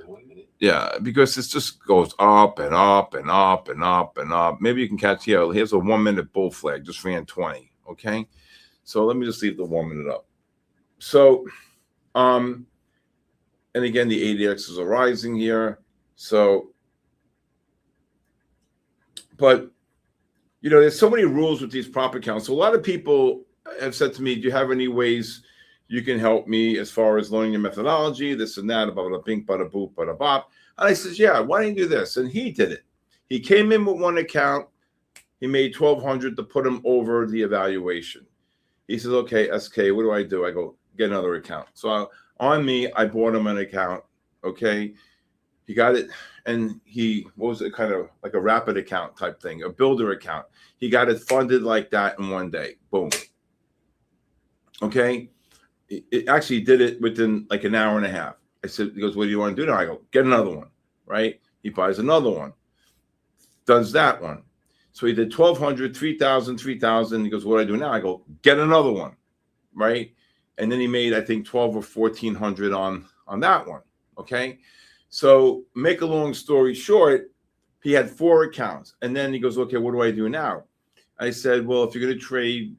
1 minute. Yeah, because it just goes up and up and up and up and up. Maybe you can catch here. Here's a 1 minute bull flag, just ran 20. Okay, so let me just leave the 1 minute up. So and again, the ADXs are rising here. So, but you know, there's so many rules with these prop accounts. So a lot of people have said to me, do you have any ways, You can help me as far as learning your methodology, this and that, blah, blah, bing, bada, boop, bada, bop. And I says, yeah, why don't you do this? And he did it. He came in with one account. He made $1,200 to put him over the evaluation. He says, okay, SK, what do I do? I go, get another account. So on me, I bought him an account. Okay. He got it. And what was it? Kind of like a rapid account type thing, a builder account. He got it funded like that in one day. Boom. Okay. It actually did it within like an hour and a half. I said, he goes, what do you want to do now? I go, get another one. Right. He buys another one, does that one. So he did 1,200, 3,000, 3,000. He goes, what do I do now? I go, get another one. Right. And then he made, I think, 1,200 or 1,400 on that one. Okay. So make a long story short, he had 4 accounts. And then he goes, okay, what do I do now? I said, well, if you're going to trade,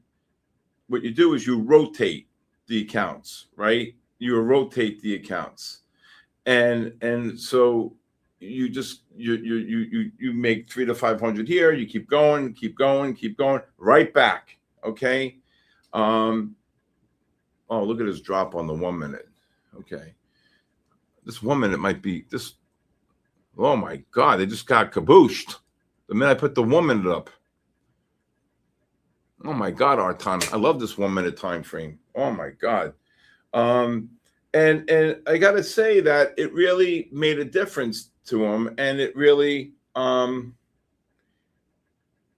what you do is you rotate the accounts, right? You rotate the accounts. And so you just, you make 300 to 500 here. You keep going, right back. Okay. Oh, look at his drop on the 1 minute. Okay. This 1 minute might be this. Oh my God, they just got kabooshed the minute I put the 1 minute up. Oh my God, Arton, I love this 1 minute time frame. Oh my God. And I gotta say that it really made a difference to him, and it really you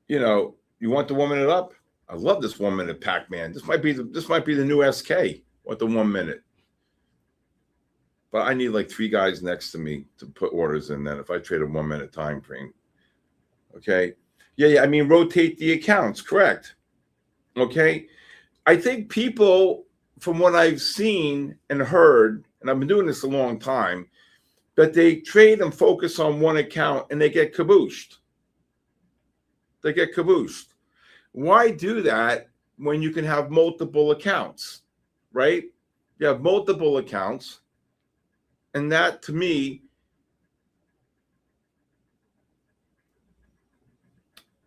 know, you want the 1 minute up? I love this 1 minute Pac-Man. This might be the new SK with the 1 minute. But I need like 3 guys next to me to put orders in then if I trade a 1 minute time frame. Okay. Yeah. I mean, rotate the accounts. Correct. Okay. I think people, from what I've seen and heard, and I've been doing this a long time, that they trade and focus on one account and they get kabooshed. They get kabooshed. Why do that when you can have multiple accounts, right? You have multiple accounts. And that, to me,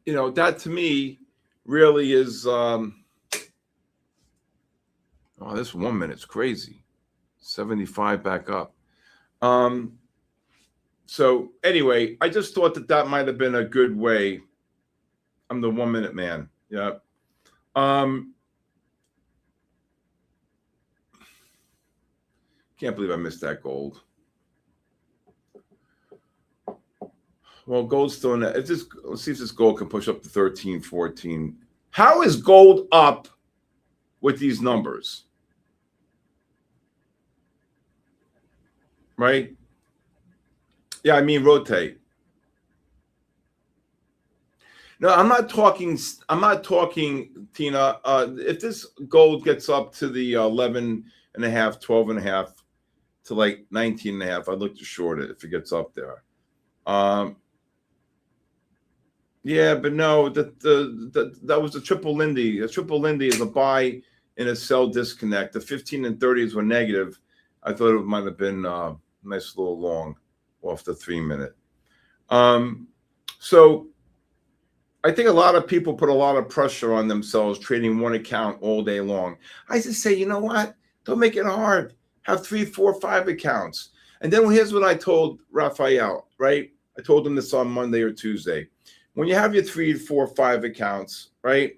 you know, that to me really is, oh, this 1 minute's crazy. 75 back up. So anyway, I just thought that might have been a good way. I'm the 1 minute man. Yeah. Can't believe I missed that gold. Well, gold's still in that. Let's see if this gold can push up to 13, 14. How is gold up with these numbers? Right? Yeah, I mean rotate. No, I'm not talking, Tina. If this gold gets up to the 11 and a half, 12 and a half, to like 19 and a half, I'd look to short it if it gets up there. Yeah, but no, that was the triple Lindy. A triple Lindy is a buy and a sell disconnect. The 15 and 30s were negative. I thought it might have been a nice little long off the 3 minute. So I think a lot of people put a lot of pressure on themselves trading one account all day long. I just say, you know what? Don't make it hard. Have 3, 4, 5 accounts. And then here's what I told Raphael, right? I told him this on Monday or Tuesday. When you have your 3, 4, 5 accounts, right?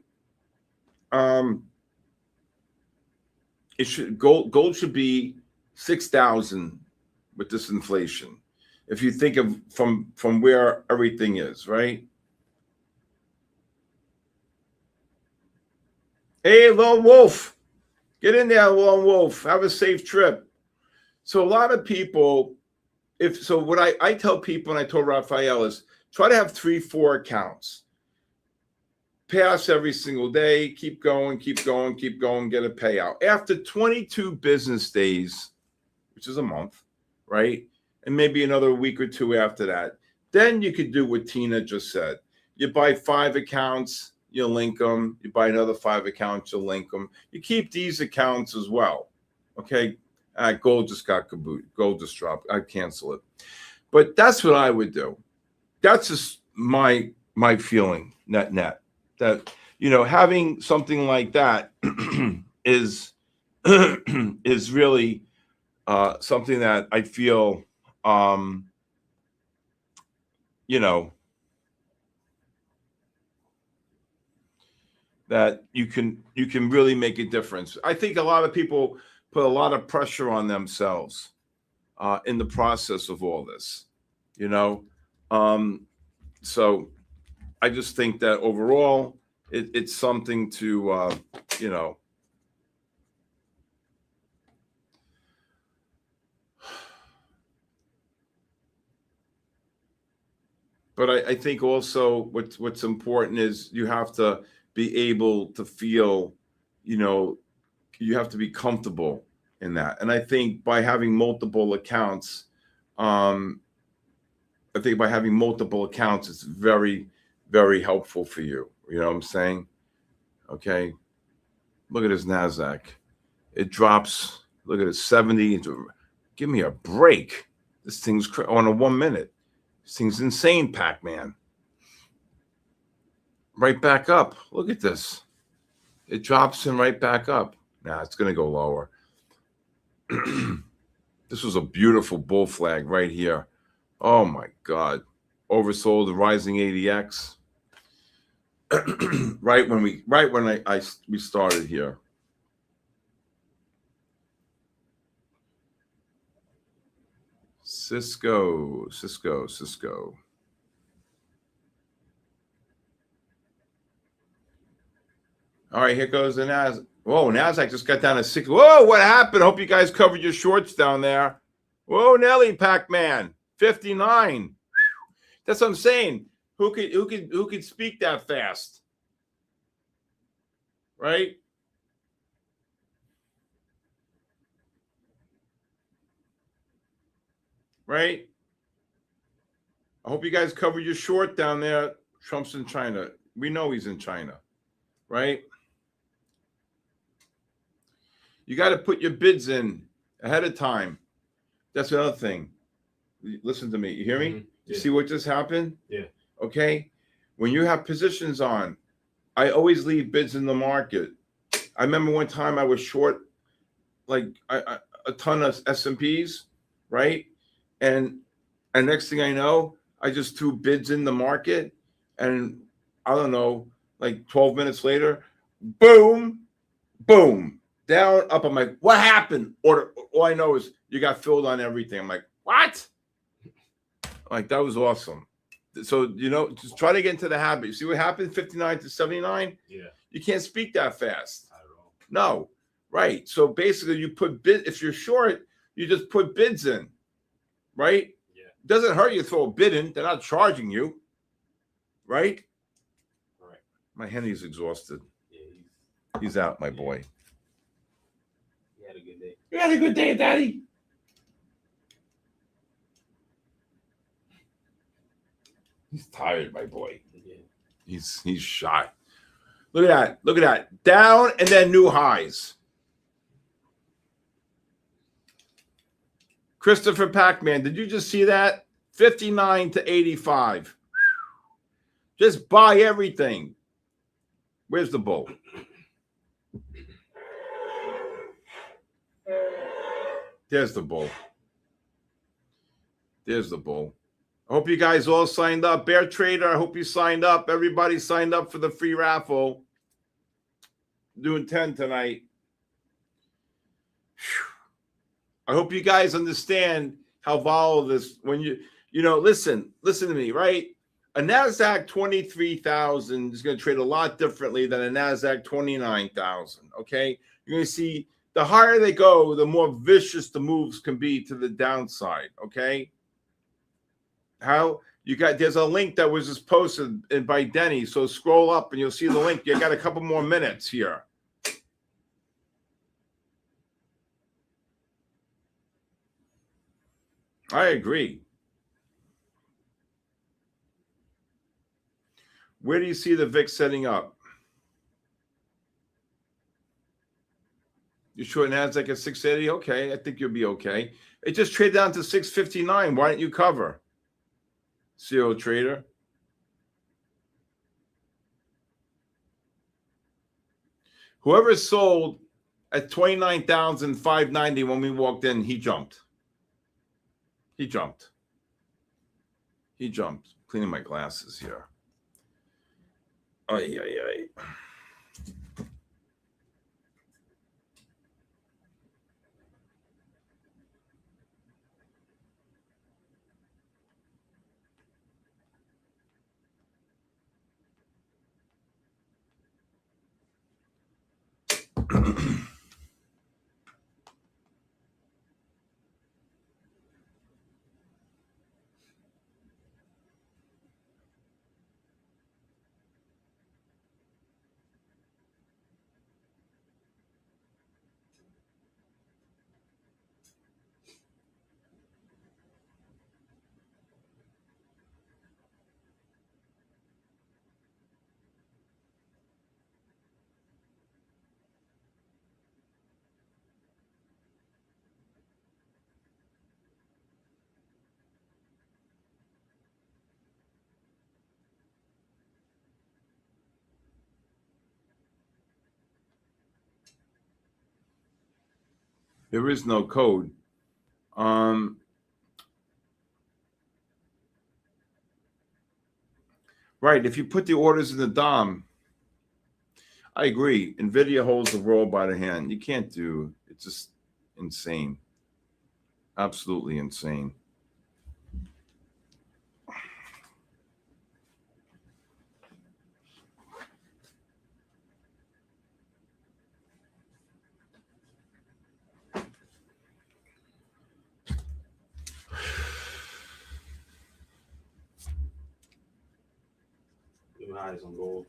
It should gold should be 6,000 with this inflation. If you think of from where everything is, right? Hey, Lone Wolf, get in there, Lone Wolf. Have a safe trip. So a lot of people, what I tell people, and I told Raphael, is try to have 3, 4 accounts. Pass every single day. Keep going, get a payout. After 22 business days, which is a month, right? And maybe another week or 2 after that, then you could do what Tina just said. You buy 5 accounts, you link them. You buy another 5 accounts, you link them. You keep these accounts as well. Okay. Gold just got kaboot. Gold just dropped. I'd cancel it. But that's what I would do. That's just my feeling, net. That, you know, having something like that is is really something that I feel, you know, that you can really make a difference. I think a lot of people put a lot of pressure on themselves in the process of all this, you know. So I just think that overall, it's something to, you know, but I think also what's important is you have to be able to feel, you know, you have to be comfortable in that. And I think by having multiple accounts, I think by having multiple accounts, it's very, very helpful for you. You know what I'm saying? Okay. Look at this NASDAQ. It drops. Look at it, 70. Give me a break. This thing's on a 1 minute. This thing's insane, Pac-Man. Right back up. Look at this. It drops and right back up. Nah, it's going to go lower. This was a beautiful bull flag right here. Oh my God. Oversold the rising ADX. right when we started here. Cisco. All right, here goes the NASDAQ. Whoa, NASDAQ just got down to 6. Whoa, what happened? Hope you guys covered your shorts down there. Whoa, Nelly, Pac-Man, 59. That's what I'm saying. Who could speak that fast? Right? Right? I hope you guys covered your short down there. Trump's in China. We know he's in China. Right? You got to put your bids in ahead of time. That's another thing. Listen to me. You hear me? Yeah. You see what just happened? Yeah. Okay. When you have positions on, I always leave bids in the market. I remember one time I was short like a ton of S&Ps, right? And next thing I know, I just threw bids in the market. And I don't know, like 12 minutes later, boom, boom. Down, up. I'm like, what happened? Or all I know is you got filled on everything. I'm like, what? Like, that was awesome. So, you know, just try to get into the habit. You see what happened? 59 to 79? Yeah. You can't speak that fast. Not at all. No. Right. So basically you put bid. If you're short, you just put bids in. Right? Yeah. It doesn't hurt you to throw a bid in. They're not charging you. Right? Right. My Henny's exhausted. Yeah, He's out, my boy. he had a good day. You had a good day, Daddy. He's tired, my boy. Yeah. He's shot. Look at that. Look at that. Down and then new highs. Christopher Pac-Man, did you just see that? 59 to 85. Just buy everything. Where's the bull? There's the bull. There's the bull. I hope you guys all signed up. Bear Trader, I hope you signed up. Everybody signed up for the free raffle. Doing 10 tonight. Whew. I hope you guys understand how volatile this, when you know, listen to me, right? A NASDAQ 23,000 is going to trade a lot differently than a NASDAQ 29,000, okay? You're going to see the higher they go, the more vicious the moves can be to the downside, okay? How you got, there's a link that was just posted by Denny, so scroll up and you'll see the link. You got a couple more minutes here. I agree. Where do you see the VIX setting up? You short NASDAQ at 680? Okay, I think you'll be okay. It just traded down to 659. Why don't you cover? CO Trader. Whoever sold At 29,590 when we walked in, he jumped. He jumped. He jumped. Cleaning my glasses here. Ay, ay, ay. There is no code. Right. If you put the orders in the DOM, I agree. NVIDIA holds the world by the hand. You can't do it's just insane. Absolutely insane. New highs on gold.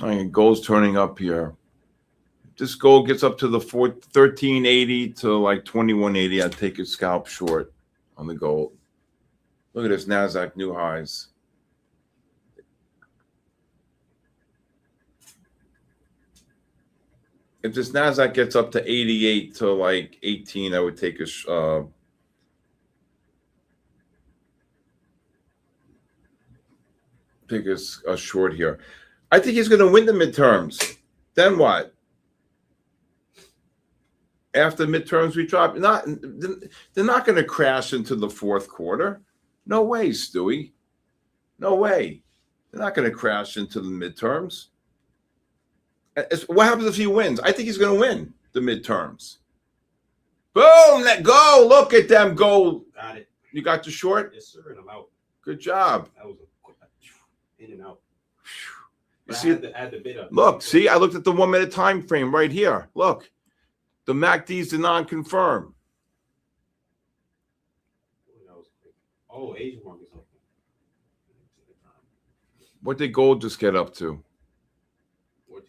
I mean, gold's turning up here. This gold gets up to the 1380 to like 2180. I'd take a scalp short on the gold. Look at this NASDAQ new highs. If this NASDAQ gets up to 88 to like 18, I would take a short here. I think he's going to win the midterms. Then what? After midterms, we drop. They're not going to crash into the fourth quarter. No way, Stewie. No way. They're not going to crash into the midterms. What happens if he wins? I think he's going to win the midterms. Boom! Let go. Look at them go. Got it. You got the short? Yes, sir. And I'm out. Good job. That was a quick in and out. You But see, I had the bid up. look, see, I looked at the 1 minute time frame right here. Look, the MACDs did not confirm. That was quick. Oh, Asian markets open. What did gold just get up to? 14.2.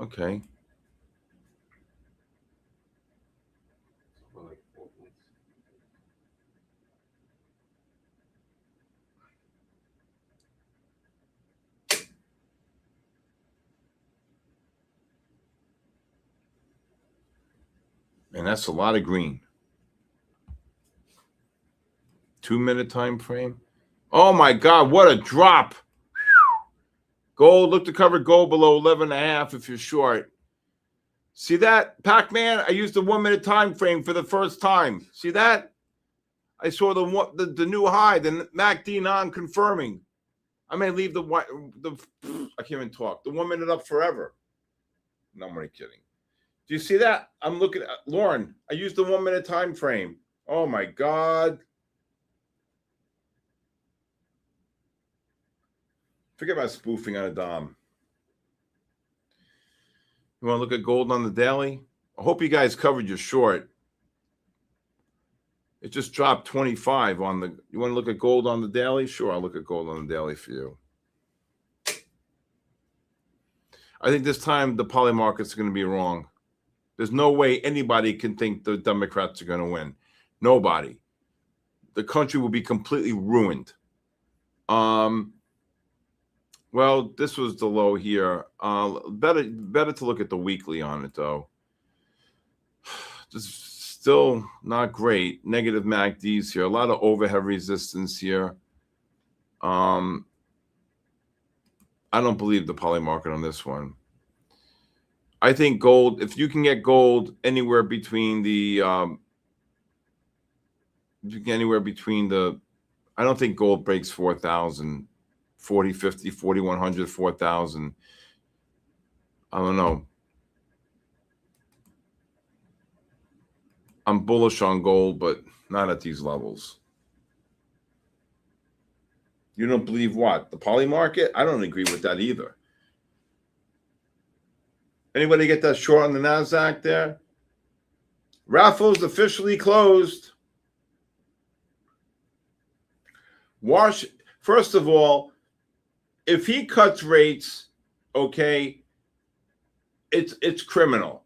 Okay. For like 4 points. And that's a lot of green. 2 minute time frame. Oh my God, what a drop. Gold, look to cover gold below 11.5 if you're short. See that, Pac-Man? I used the 1 minute time frame for the first time. See that? I saw the new high, the MACD non-confirming. I may leave the I can't even talk. The 1 minute up forever. No, I'm only kidding. Do you see that? I'm looking at Lauren. I used the 1 minute time frame. Oh my God. Forget about spoofing on a DOM. You want to look at gold on the daily? I hope you guys covered your short. It just dropped 25 on the. You want to look at gold on the daily? Sure, I'll look at gold on the daily for you. I think this time the poly markets are going to be wrong. There's no way anybody can think the Democrats are going to win. Nobody. The country will be completely ruined. Well, this was the low here. Better to look at the weekly on it, though. This is still not great. Negative MACDs here. A lot of overhead resistance here. I I don't believe the poly market on this one. I think gold, if you can get gold anywhere between the, I don't think gold breaks 4,000, 40, 50, 4,100, 4,000. I don't know. I'm bullish on gold, but not at these levels. You don't believe what? The poly market? I don't agree with that either. Anybody get that short on the NASDAQ there? Raffles officially closed. First of all, if he cuts rates, okay, it's criminal.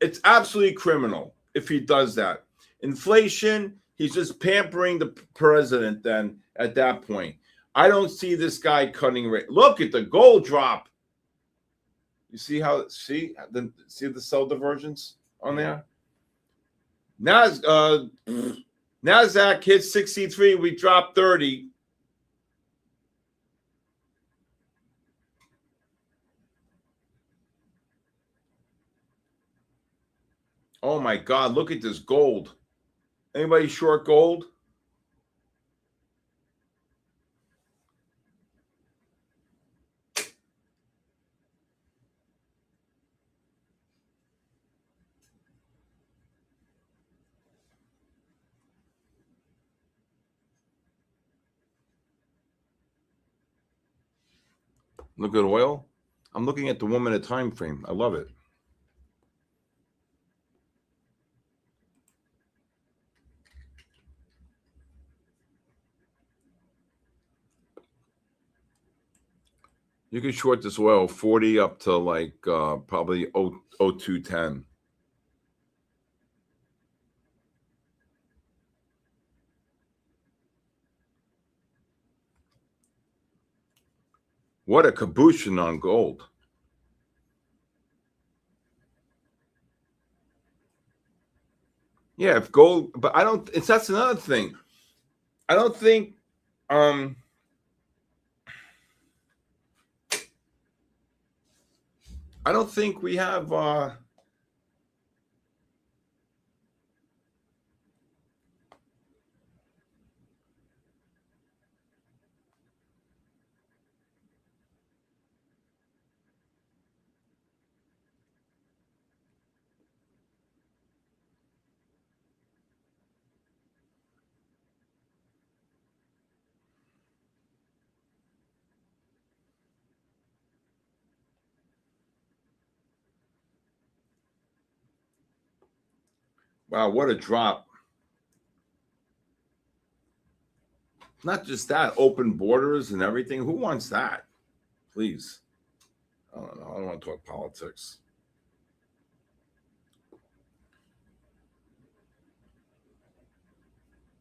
It's absolutely criminal if he does that. Inflation, he's just pampering the president then at that point. I don't see this guy cutting rate. Look at the gold drop. You see see the sell divergence on there? NASDAQ hit 63, we dropped 30. Oh my God, look at this gold. Anybody short gold? Look at oil. I'm looking at the 1 minute time frame. I love it. You can short this oil 40 up to like probably 0210. What a cabooshin on gold. Yeah, if gold, but I don't, that's another thing. I don't think, I don't think we have, wow, what a drop. Not just that, open borders and everything. Who wants that? Please. I don't know. I don't want to talk politics.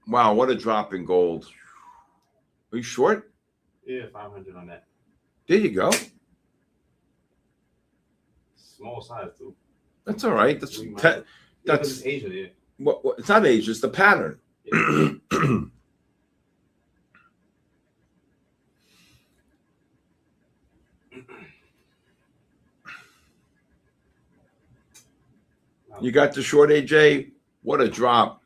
Wow, what a drop in gold. Are you short? Yeah, 500 on that. There you go. Small size too. That's all right. That's it's Asia, yeah. What, it's not Asia, it's the pattern. Yeah. You got the short, AJ? What a drop.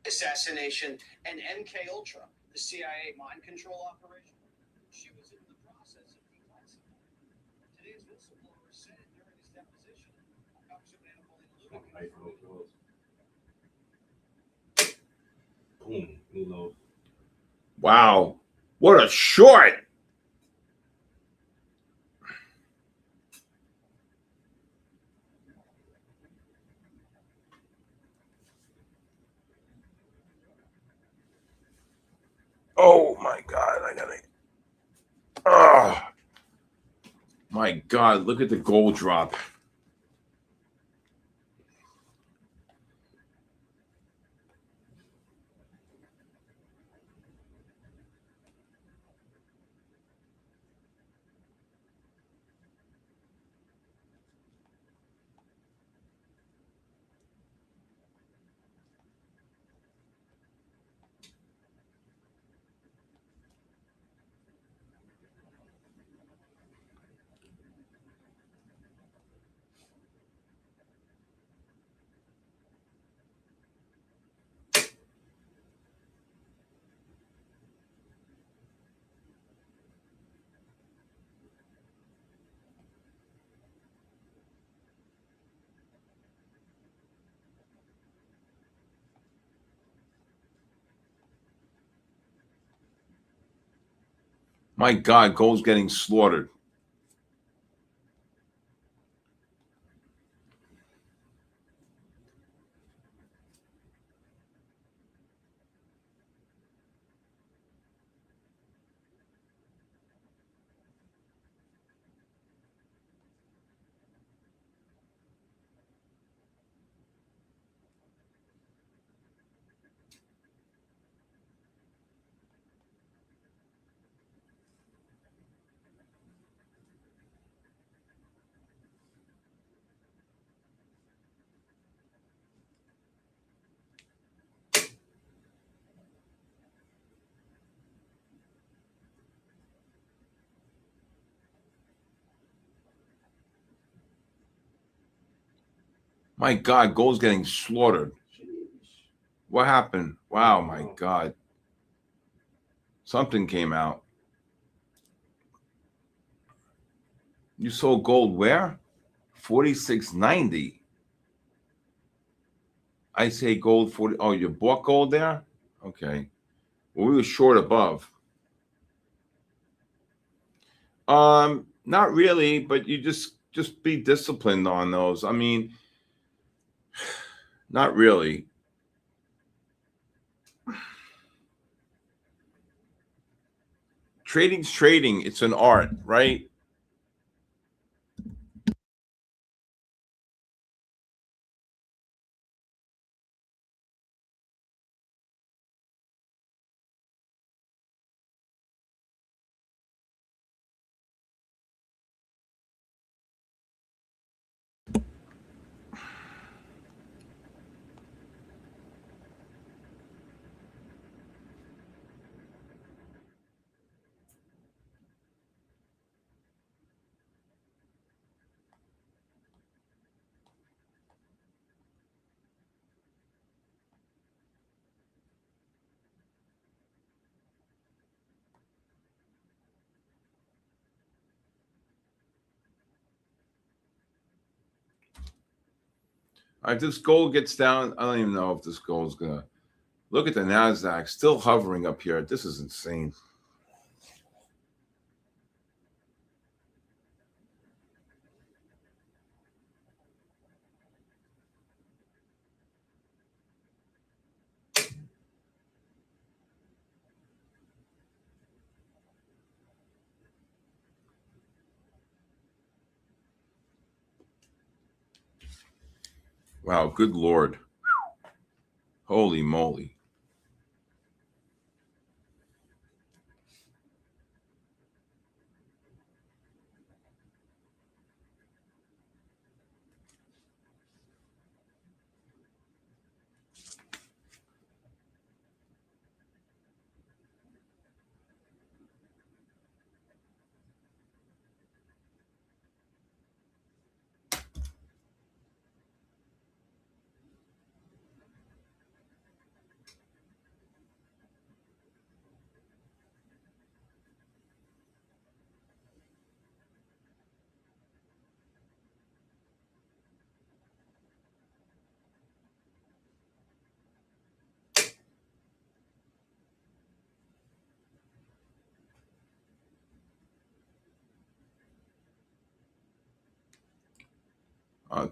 Assassination and MK Ultra, the CIA mind control operation. She was in the process of declassifying. Today's whistleblower said during his deposition, Boom, new low. Wow. What a short. Oh my God, I gotta. Oh my God, look at the gold drop. My God, gold's getting slaughtered. My God, gold's getting slaughtered. What happened? Wow, my God. Something came out. You sold gold where? 46.90. I say gold 40. Oh, you bought gold there? Okay. Well, we were short above. Not really, but you just be disciplined on those. I mean, not really. Trading's trading. It's an art, right? If this gold gets down, I don't even know if this gold's gonna look at the NASDAQ still hovering up here. This is insane. Wow, good Lord. Holy moly.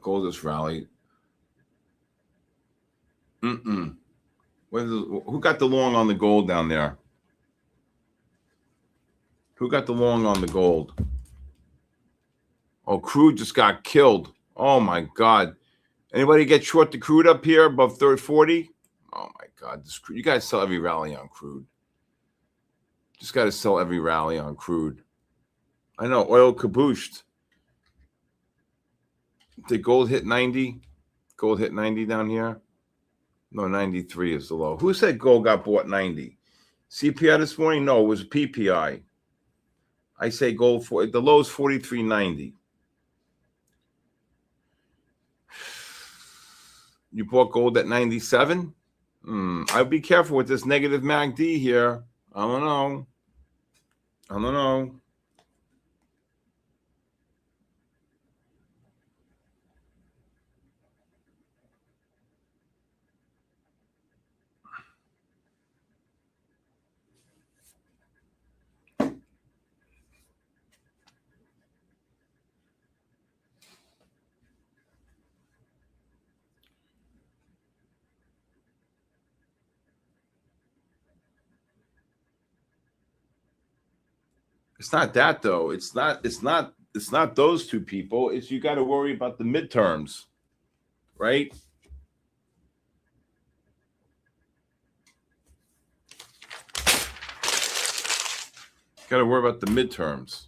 Gold just rallied. Who got the long on the gold down there? Who got the long on the gold? Oh, crude just got killed. Oh my God. Anybody get short the crude up here above 40? Oh my God. This crude, you guys sell every rally on crude. Just got to sell every rally on crude. I know, oil cabooshed. Did gold hit 90? Gold hit 90 down here? No, 93 is the low. Who said gold got bought 90? CPI this morning? No, it was PPI. I say gold for the low is 43.90. You bought gold at 97? I'd be careful with this negative MACD here. I don't know. It's not that though. It's not those two people. It's you got to worry about the midterms, right? Got to worry about the midterms.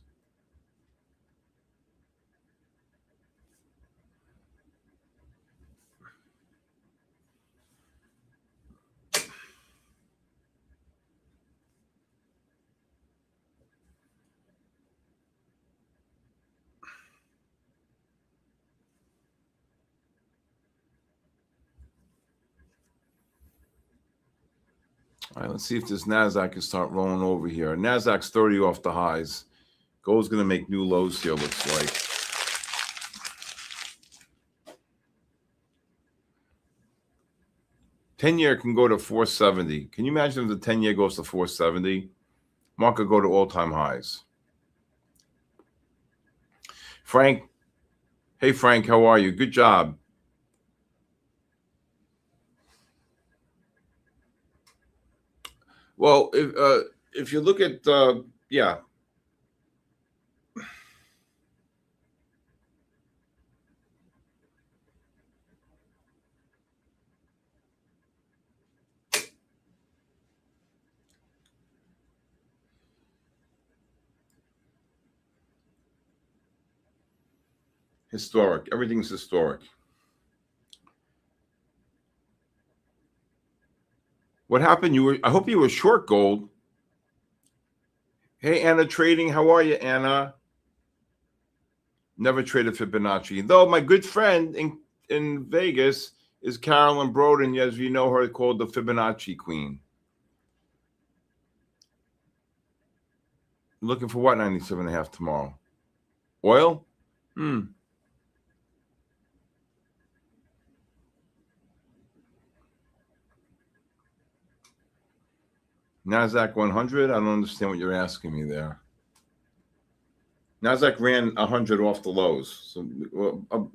All right, let's see if this NASDAQ can start rolling over here. NASDAQ's 30 off the highs. Gold's going to make new lows here, looks like. Ten-year can go to 470. Can you imagine if the 10-year goes to 470? Market go to all-time highs. Frank. Hey, Frank, how are you? Good job. Well, if you look at, yeah. Historic. Everything's historic. What happened? I hope you were short gold. Hey, Anna Trading. How are you, Anna? Never traded Fibonacci. Though my good friend in Vegas is Carolyn Broden, as you know her, called the Fibonacci Queen. Looking for what 97.5 tomorrow? Oil? NASDAQ 100? I don't understand what you're asking me there. NASDAQ ran 100 off the lows. So,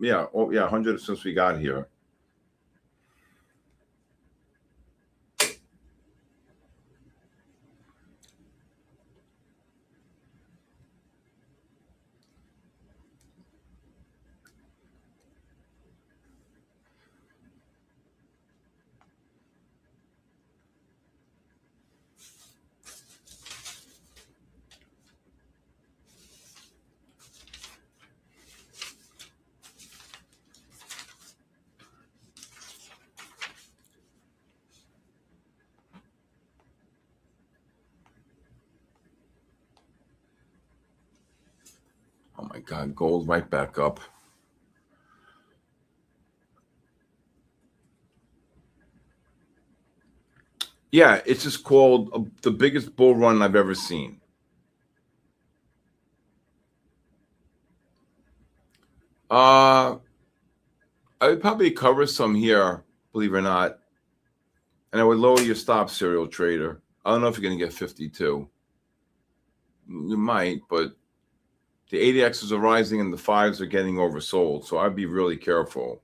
yeah, 100 since we got here. Oh my God, gold right back up. Yeah, it's just called the biggest bull run I've ever seen. I would probably cover some here, believe it or not. And I would lower your stop, serial trader. I don't know if you're going to get 52. You might, but the ADXs are rising and the 5s are getting oversold. So I'd be really careful.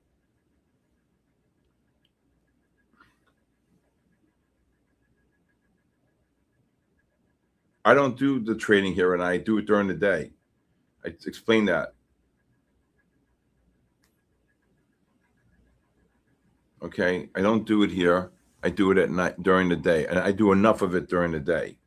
I don't do the trading here, and I do it during the day. I explain that. Okay, I don't do it here. I do it at night during the day, and I do enough of it during the day.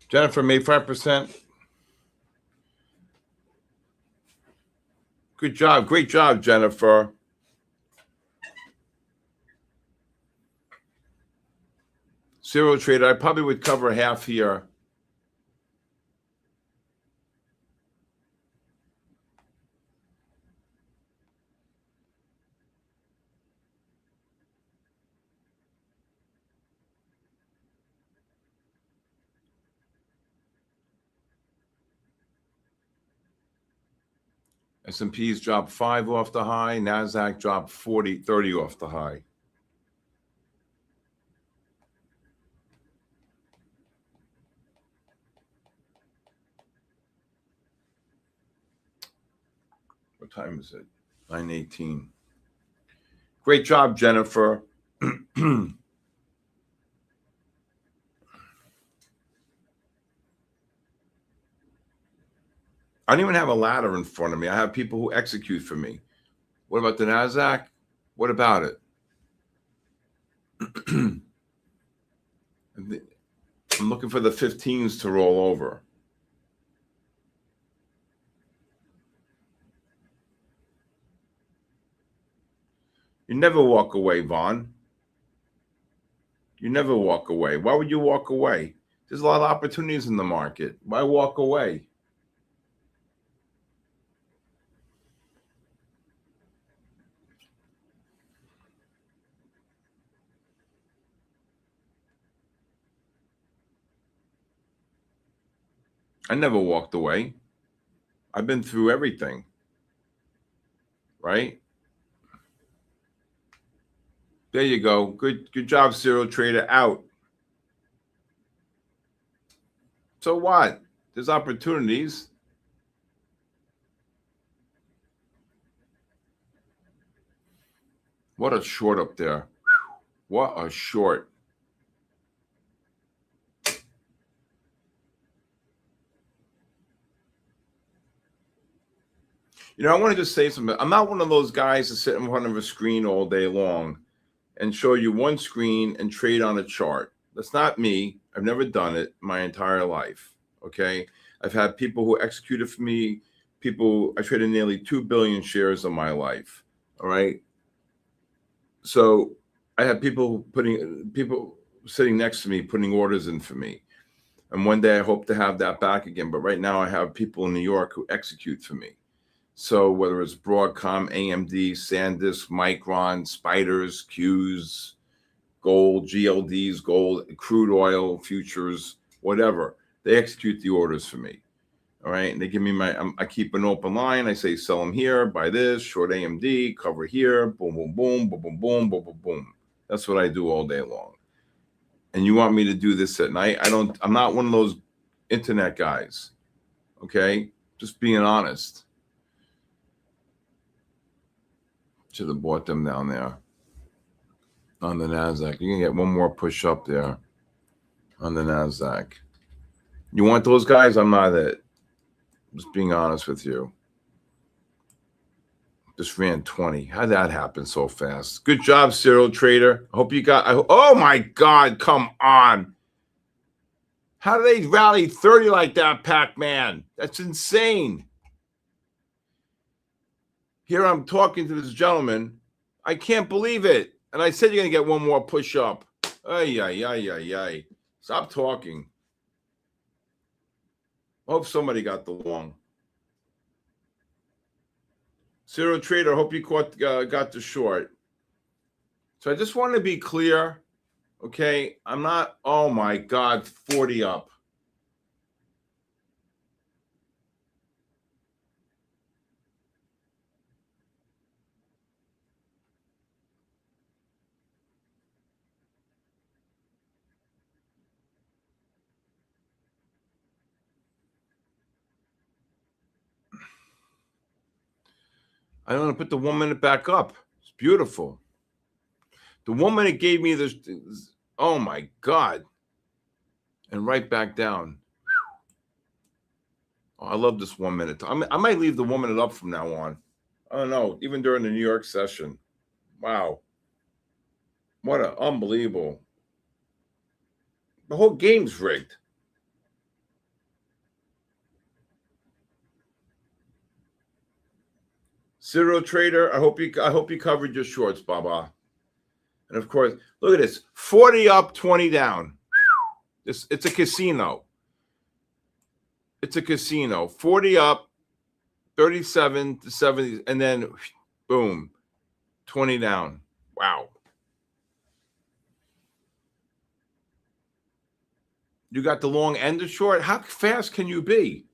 Jennifer made 5%. Good job. Great job, Jennifer. Serial trader, I probably would cover half here. S&P's dropped 5 off the high. NASDAQ dropped 30 off the high. time is it? 9:18. Great job, Jennifer. I don't even have a ladder in front of me. I have people who execute for me. What about the NASDAQ? What about it? I'm looking for the 15s to roll over. You never walk away, Vaughn. You never walk away. Why would you walk away? There's a lot of opportunities in the market. Why walk away? I never walked away. I've been through everything, right? There you go. Good job, Serial Trader. Out. So what? There's opportunities. What a short up there. What a short. You know, I want to just say something. I'm not one of those guys that sit in front of a screen all day long and show you one screen and trade on a chart. That's not me. I've never done it my entire life. Okay. I've had people who executed for me. I traded nearly 2 billion shares in my life. All right. So I had people sitting next to me, putting orders in for me. And one day I hope to have that back again. But right now I have people in New York who execute for me. So whether it's Broadcom, AMD, SanDisk, Micron, Spiders, Qs, gold, GLDs, gold, crude oil, futures, whatever, they execute the orders for me. All right. And they give me I keep an open line. I say, sell them here, buy this, short AMD, cover here, boom, boom, boom, boom, boom, boom, boom, boom, boom. That's what I do all day long. And you want me to do this at night? I'm not one of those internet guys. Okay. Just being honest. Should have bought them down there on the NASDAQ. You can get one more push up there on the NASDAQ. You want those guys? I'm not it. Just being honest with you. Just ran 20. How'd that happen so fast? Good job, Serial Trader. I hope you got. Oh my God! Come on. How do they rally 30 like that, Pac-Man? That's insane. Here I'm talking to this gentleman. I can't believe it. And I said you're going to get one more push up. Ay, ay, ay, ay, ay. Stop talking. I hope somebody got the long. Serial Trader, I hope you got the short. So I just want to be clear. Okay. I'm not, oh my God, 40 up. I want to put the 1 minute back up. It's beautiful. The 1 minute gave me this. Oh my God. And right back down. Oh, I love this 1 minute. I might leave the 1 minute up from now on. I don't know. Even during the New York session. Wow. What an unbelievable. The whole game's rigged. Serial Trader, I hope you covered your shorts, Baba. And of course, look at this. 40 up, 20 down. It's a casino. It's a casino. 40 up, 37 to 70, and then boom, 20 down. Wow. You got the long and the short. How fast can you be?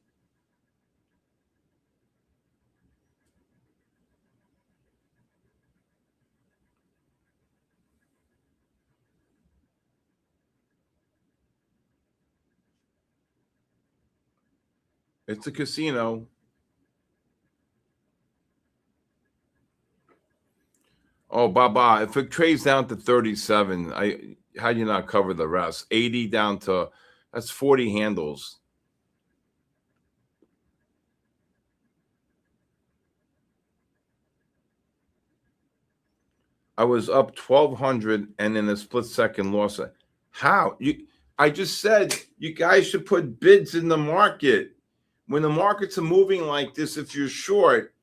It's a casino. Oh, Baba, if it trades down to 37, how do you not cover the rest? 80 down to, that's 40 handles. I was up 1,200 and in a split second lost it. How? I just said you guys should put bids in the market. When the markets are moving like this, if you're short,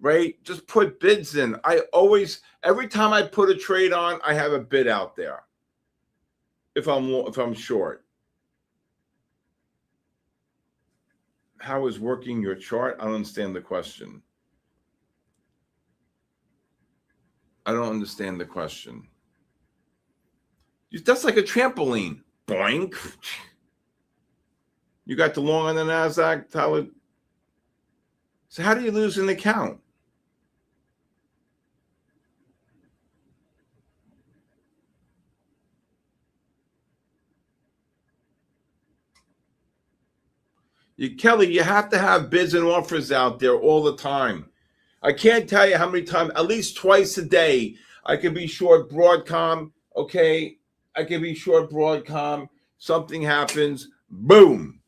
right, just put bids in. Every time I put a trade on, I have a bid out there. If I'm short. How is working your chart? I don't understand the question. I don't understand the question. That's like a trampoline. Boink. You got the long on the NASDAQ, Tyler. So how do you lose an account? Kelly, you have to have bids and offers out there all the time. I can't tell you how many times, at least twice a day, I can be short Broadcom, okay? I can be short Broadcom. Something happens, boom.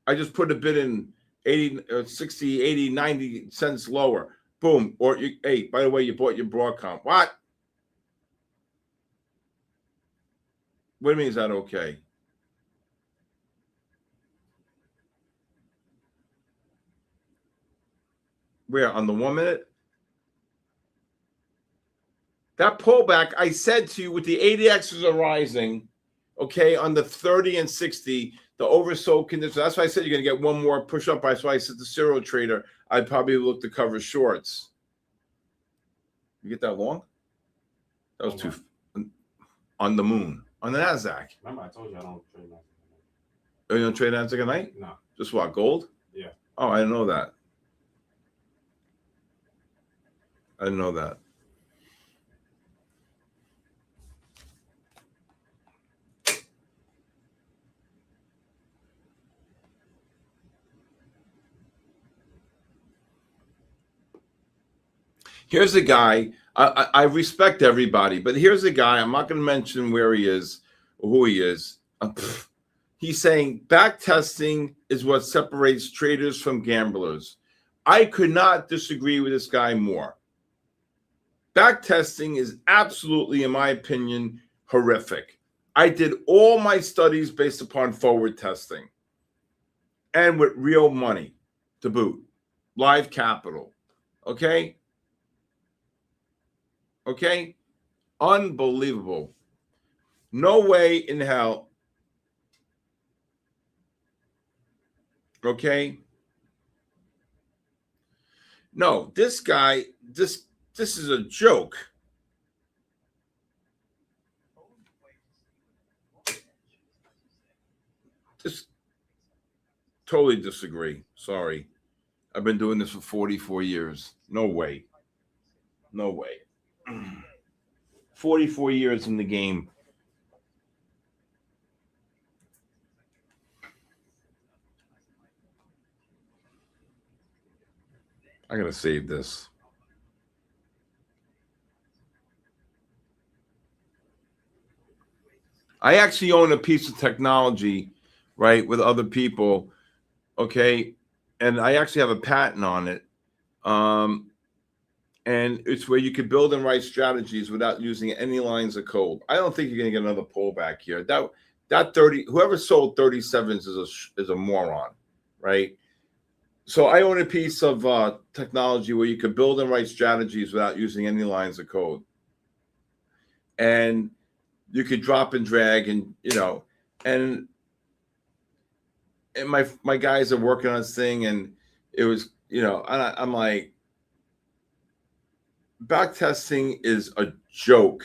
I just put a bid in 80, 60, 80, 90 cents lower. Boom. Or, hey, by the way, you bought your Broadcom. What? What do you mean is that okay? Where, on the 1 minute? That pullback, I said to you, with the ADXs are rising, okay, on the 30 and 60, the oversold condition. That's why I said you're going to get one more push up. That's why I said the serial trader, I'd probably look to cover shorts. You get that long? That was too on the moon, on the NASDAQ. Remember, I told you I don't trade NASDAQ. Oh, you don't trade NASDAQ at night? No. Just what, gold? Yeah. Oh, I didn't know that. I didn't know that. Here's a guy, I respect everybody, but here's a guy, I'm not going to mention where he is or who he is. He's saying back testing is what separates traders from gamblers. I could not disagree with this guy more. Back testing is absolutely, in my opinion, horrific. I did all my studies based upon forward testing and with real money to boot, live capital, okay? Okay? Unbelievable. No way in hell. Okay? No, this guy, this is a joke. Just totally disagree. Sorry. I've been doing this for 44 years. No way. No way. 44 years in the game. I gotta save this. I actually own a piece of technology, right, with other people, okay, and I actually have a patent on it, and it's where you could build and write strategies without using any lines of code. I don't think you're gonna get another pullback here. That 30, whoever sold 37s is a moron, right? So I own a piece of technology where you could build and write strategies without using any lines of code. And you could drop and drag and, and my guys are working on this thing, and it was, I'm like, back testing is a joke.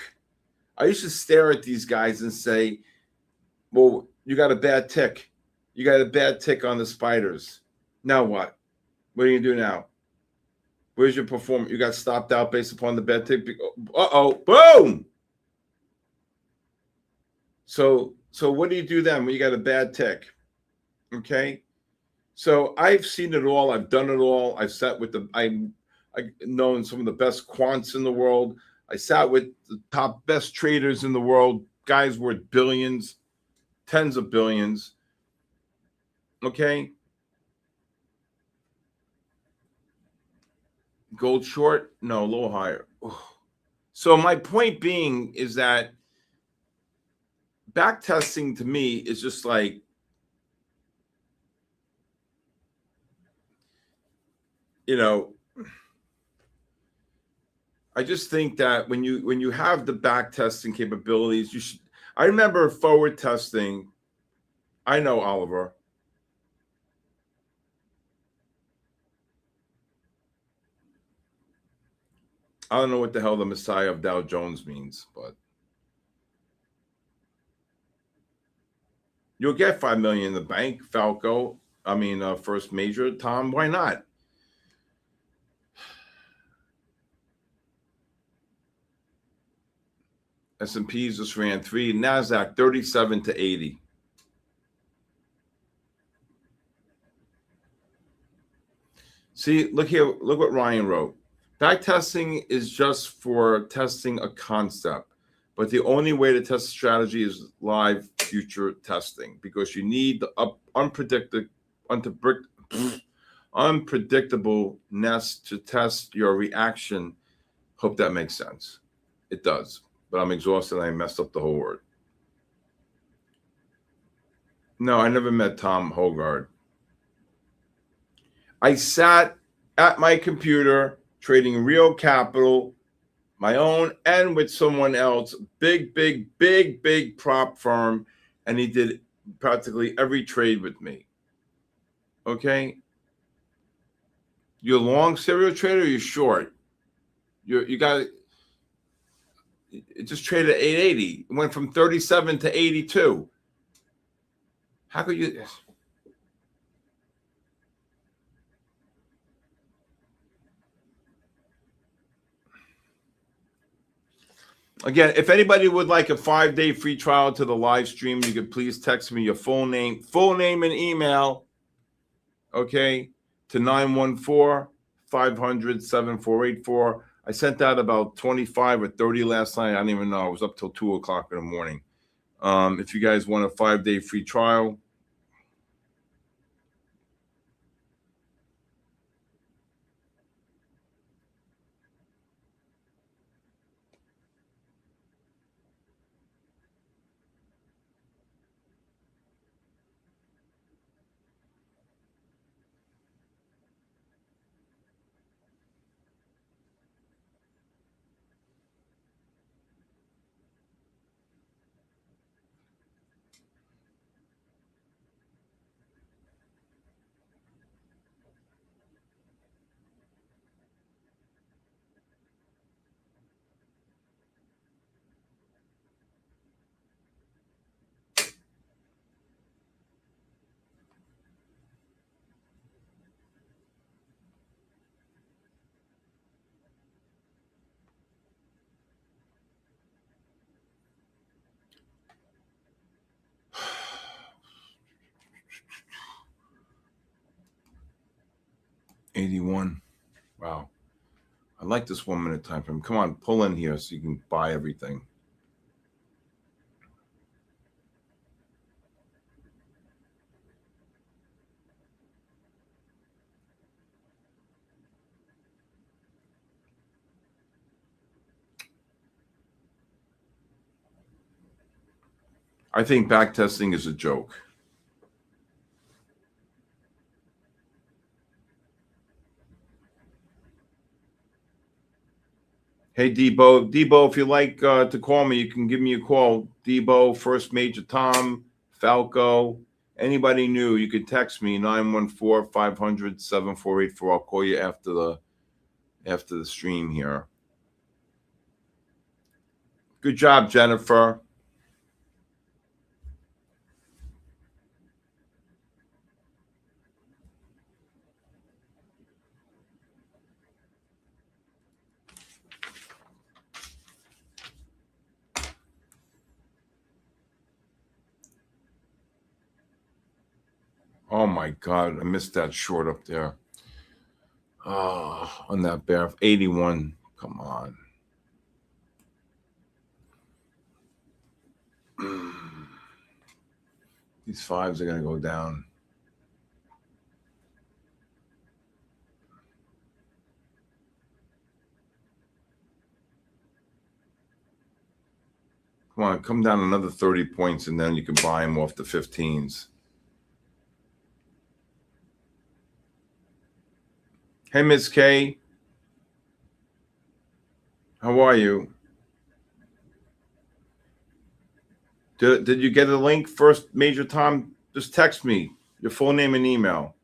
I used to stare at these guys and say, well, you got a bad tick. You got a bad tick on the spiders. Now what? What are you going to do now? Where's your performance? You got stopped out based upon the bad tick. Uh-oh, boom. So what do you do then when you got a bad tick? Okay. So I've seen it all. I've done it all. I've sat with I known some of the best quants in the world. I sat with the top best traders in the world, guys worth billions, tens of billions. Okay. Gold short? No, a little higher. So my point being is that back testing to me is just like, you know, I just think that when you have the back testing capabilities, you should. I remember forward testing. I know, Oliver. I don't know what the hell the Messiah of Dow Jones means, but you'll get 5 million in the bank, Falco. I mean, First Major, Tom. Why not? S&Ps just ran 3, NASDAQ 37 to 80. See, look here, look what Ryan wrote. Back testing is just for testing a concept, but the only way to test a strategy is live future testing because you need the unpredictableness to test your reaction. Hope that makes sense. It does, but I'm exhausted. I messed up the whole word. No, I never met Tom Hogard. I sat at my computer trading real capital, my own and with someone else, big prop firm, and he did practically every trade with me. Okay? You're long serial trader, or you're short. You got it just traded at 880. It went from 37 to 82. How could you? Again, if anybody would like a 5-day free trial to the live stream, you could please text me your full name and email, okay, to 914-500-7484. I sent out about 25 or 30 last night. I don't even know. I was up till 2 o'clock in the morning. If you guys want a 5-day free trial, $81. Wow. I like this 1 minute time frame. Come on, pull in here so you can buy everything. I think back testing is a joke. Hey, Debo. Debo, if you like to call me, you can give me a call. Debo, First Major, Tom, Falco, anybody new, you can text me 914-500-7484. I'll call you after the stream here. Good job, Jennifer. Oh my God, I missed that short up there. Oh, on that bear. 81. Come on. These fives are going to go down. Come on, come down another 30 points, and then you can buy them off the 15s. Hey, Miss K. How are you? Did you get a link first, Major Tom? Just text me your full name and email.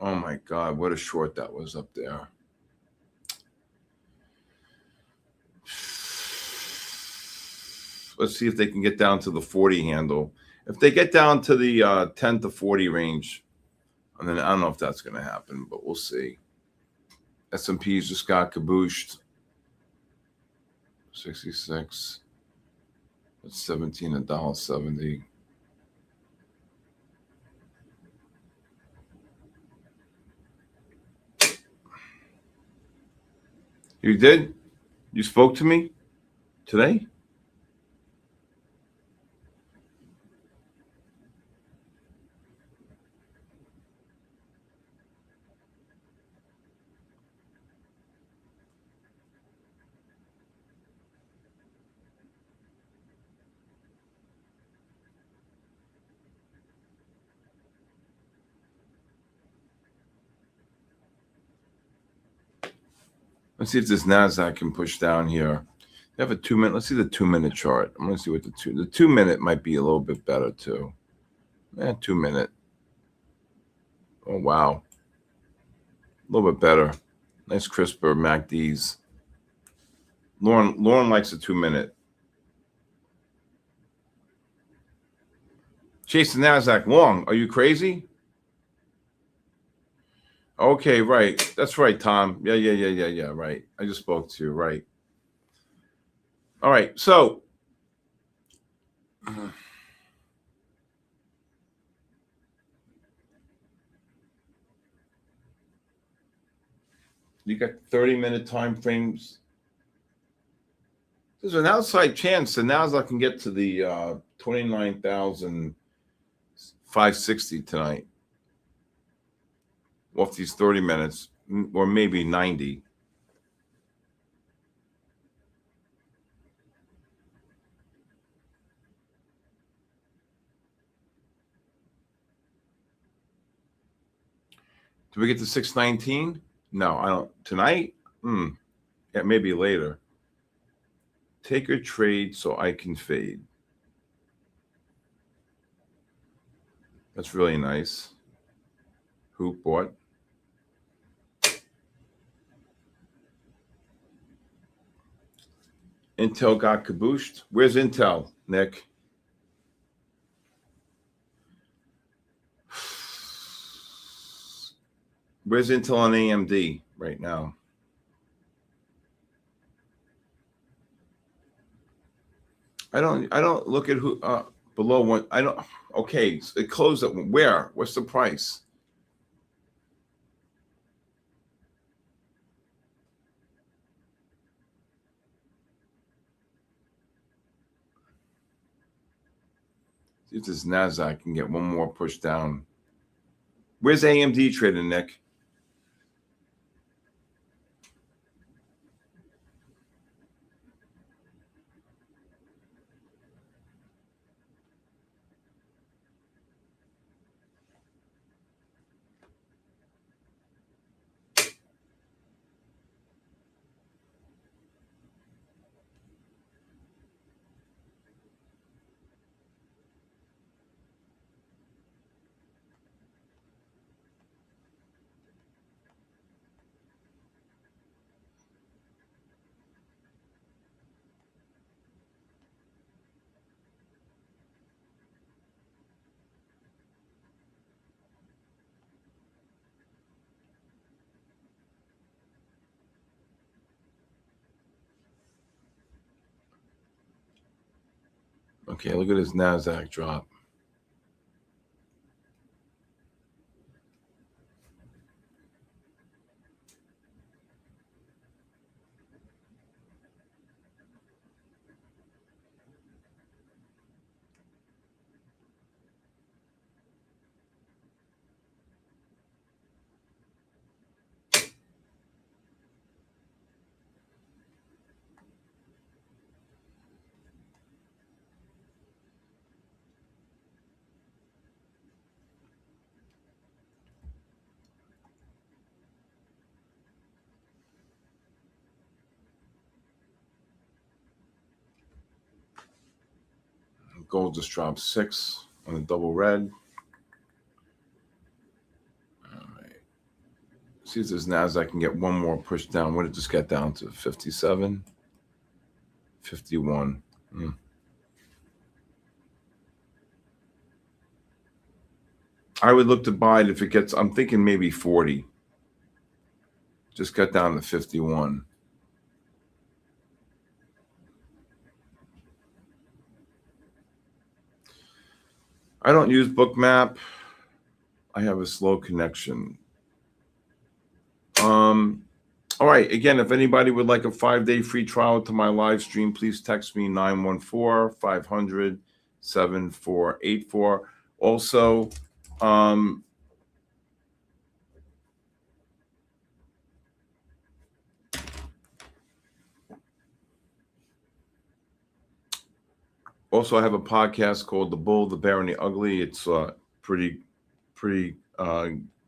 Oh, my God. What a short that was up there. Let's see if they can get down to the 40 handle. If they get down to the 10 to 40 range, and then I don't know if that's going to happen, but we'll see. S&P's just got cabooshed. 66. That's 17, $1.70. You did? You spoke to me today? Let's see if this NASDAQ can push down here. They have a 2-minute. Let's see the 2-minute chart. I'm going to see what the 2-minute might be a little bit better too. 2-minute. Oh, wow. A little bit better. Nice crisper MACDs. Lauren likes a 2-minute. Chase the NASDAQ long. Are you crazy? Okay, right. That's right, Tom. Yeah. Right. I just spoke to you. Right. All right. So you got 30-minute time frames. There's an outside chance that NASDAQ can get to the 29,560 tonight off these 30 minutes, or maybe 90. Do we get to 619? No, I don't. Tonight? Yeah, maybe later. Take a trade so I can fade. That's really nice. Who bought? Intel got cabooshed. Where's Intel, Nick? Where's Intel on AMD right now? I don't look at who below one. I don't. Okay, so it closed at where? What's the price? See if this NASDAQ can get one more push down. Where's AMD trading, Nick? Okay, look at this NASDAQ drop. Gold just dropped 6 on the double red. All right. See if this NASDAQ can get one more push down. What did it just get down to? 57, 51. I would look to buy it if it gets, I'm thinking maybe 40. Just got down to 51. I don't use Bookmap. I have a slow connection. All right. Again, if anybody would like a 5-day free trial to my live stream, please text me 914-500-7484. Also, I have a podcast called The Bull, the Bear, and the Ugly. It's pretty.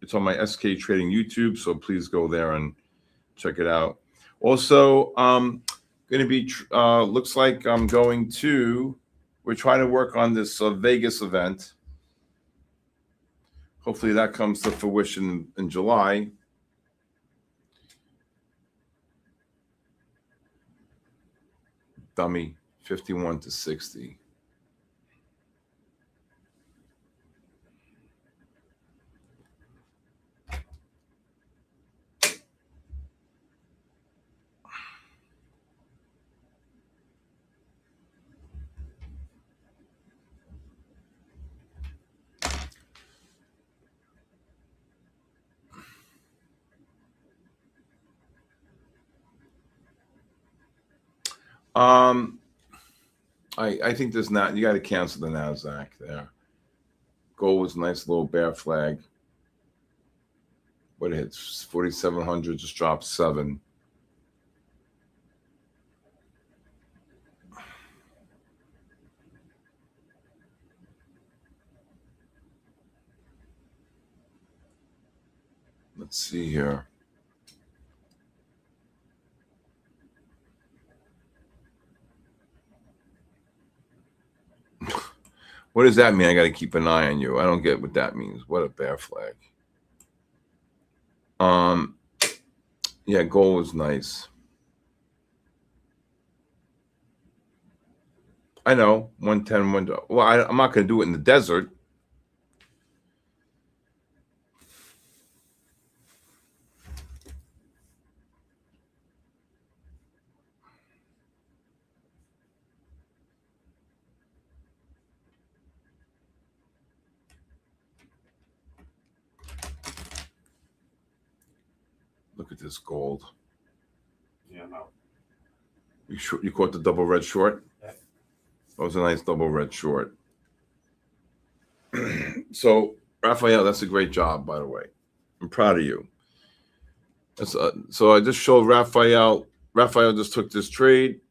It's on my SK Trading YouTube, so please go there and check it out. Also, going to be looks like I'm going to. We're trying to work on this Vegas event. Hopefully, that comes to fruition in July. Dummy, 51 to 60. I think there's not. You got to cancel the NASDAQ there. Gold was a nice little bear flag. What it hits 4,700, just dropped 7. Let's see here. What does that mean? I got to keep an eye on you. I don't get what that means. What a bear flag. Yeah, gold was nice. I know 110. Well, I'm not going to do it in the desert. Look at this gold. Yeah, I'm out. You caught the double red short? Yeah. That was a nice double red short. So, Raphael, that's a great job, by the way. I'm proud of you. So I just showed Raphael. Raphael just took this trade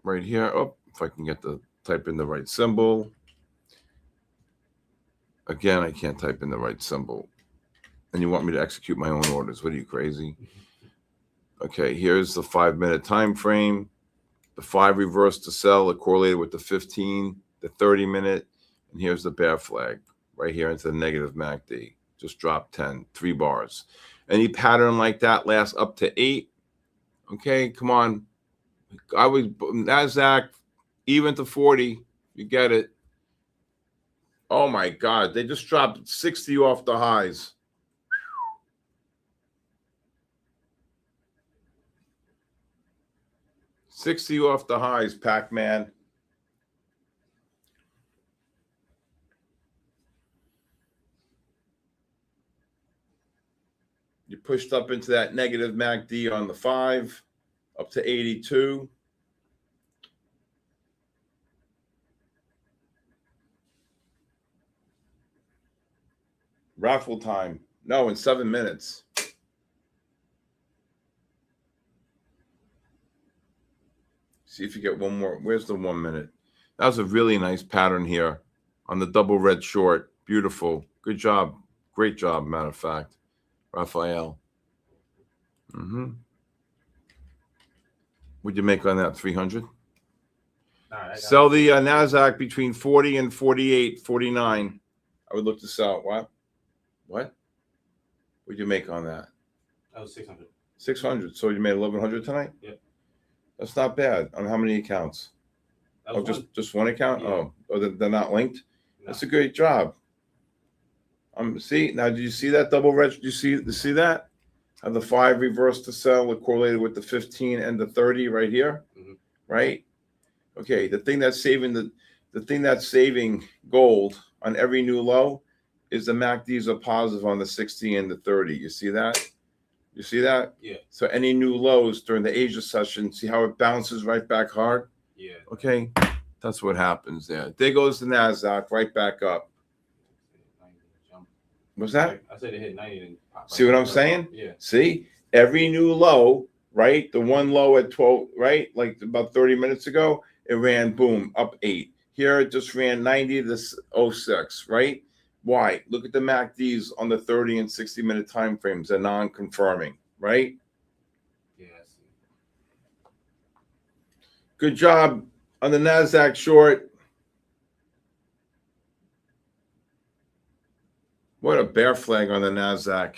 right here. Oh, if I can get the type in the right symbol. Again, I can't type in the right symbol. And you want me to execute my own orders. What are you, crazy? Okay, here's the 5-minute time frame. The 5 reversed to sell. It correlated with the 15, the 30-minute. And here's the bear flag right here into the negative MACD. Just dropped 10, 3 bars. Any pattern like that lasts up to 8. Okay, come on. I was NASDAQ even to 40. You get it. Oh, my God. They just dropped 60 off the highs. $60 off the highs, Pac-Man. You pushed up into that negative MACD on the 5, up to 82. Raffle time. No, in 7 minutes. See if you get one more. Where's the 1 minute? That was a really nice pattern here on the double red short. Beautiful. Good job. Great job, matter of fact. Raphael. What'd you make on that? 300? Sell the NASDAQ between 40 and 48, 49. I would look to sell. What? What'd you make on that? That was 600. 600. So you made 1,100 tonight? Yep. That's not bad. On how many accounts? That was just one account? Yeah. Oh, they're not linked? No. That's a great job. See, now, did you see that double red? Did you see that? How the 5 reversed to sell, it correlated with the 15 and the 30 right here, right? Okay, the thing that's saving gold on every new low is the MACDs are positive on the 60 and the 30. You see that? You see that? Yeah. So any new lows during the Asia session, see how it bounces right back hard? Yeah. Okay, that's what happens there. There goes the NASDAQ right back up. What's that? I said it hit 90 and See what I'm saying? Yeah. See, every new low, right? The one low at 12, right? Like about 30 minutes ago, it ran boom up 8. Here it just ran 90 to 06, right? Why? Look at the MACDs on the 30 and 60 minute time frames. They're non-confirming, right? Yeah. I see. Good job on the NASDAQ short. What a bear flag on the NASDAQ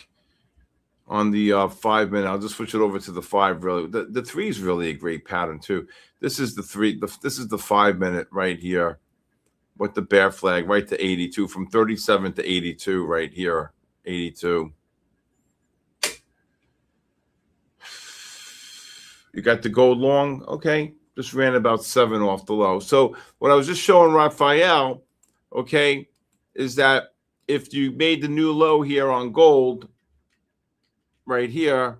on the 5 minute. I'll just switch it over to the 5 really. The 3 is really a great pattern too. This is the 3. This is the 5 minute right here with the bear flag right to 82 from 37 to 82 right here. 82. You got the gold long. Okay. Just ran about 7 off the low. So what I was just showing Raphael, okay, is that if you made the new low here on gold, right here,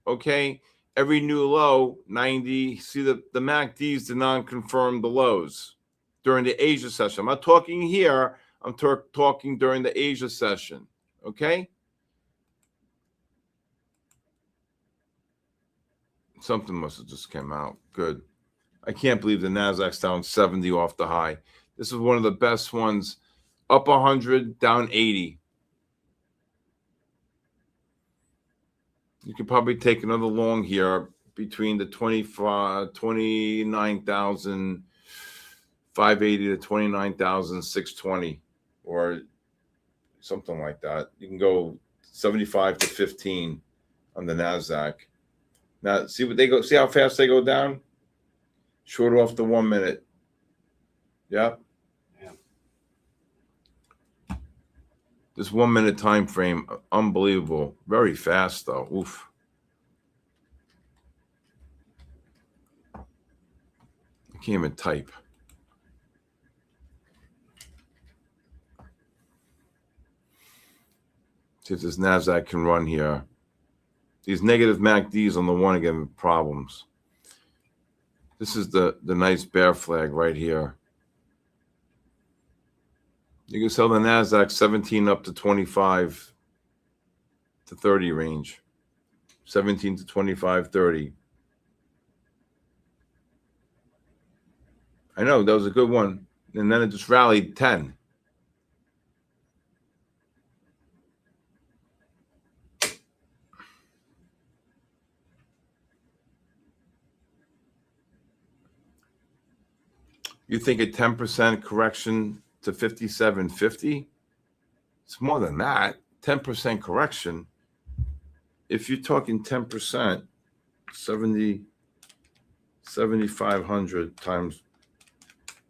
okay, every new low, 90, see the MACDs did not confirm the lows during the Asia session. I'm not talking here, I'm talking during the Asia session, okay? Something must have just came out. Good. I can't believe the NASDAQ's down 70 off the high. This is one of the best ones. Up 100, down 80. You could probably take another long here between the 29,580 to 29,620 or something like that. You can go 75 to 15 on the NASDAQ. Now, see what they go. See how fast they go down? Short off the 1 minute. Yep. This 1 minute time frame, unbelievable. Very fast though. Oof. I can't even type. See if this NASDAQ can run here. These negative MACDs on the 1 again problems. This is the nice bear flag right here. You can sell the NASDAQ 17 up to 25 to 30 range. 17 to 25, 30. I know, that was a good one. And then it just rallied 10. You think a 10% correction to 57.50? It's more than that. 10% correction. If you're talking 10%, 7,500 times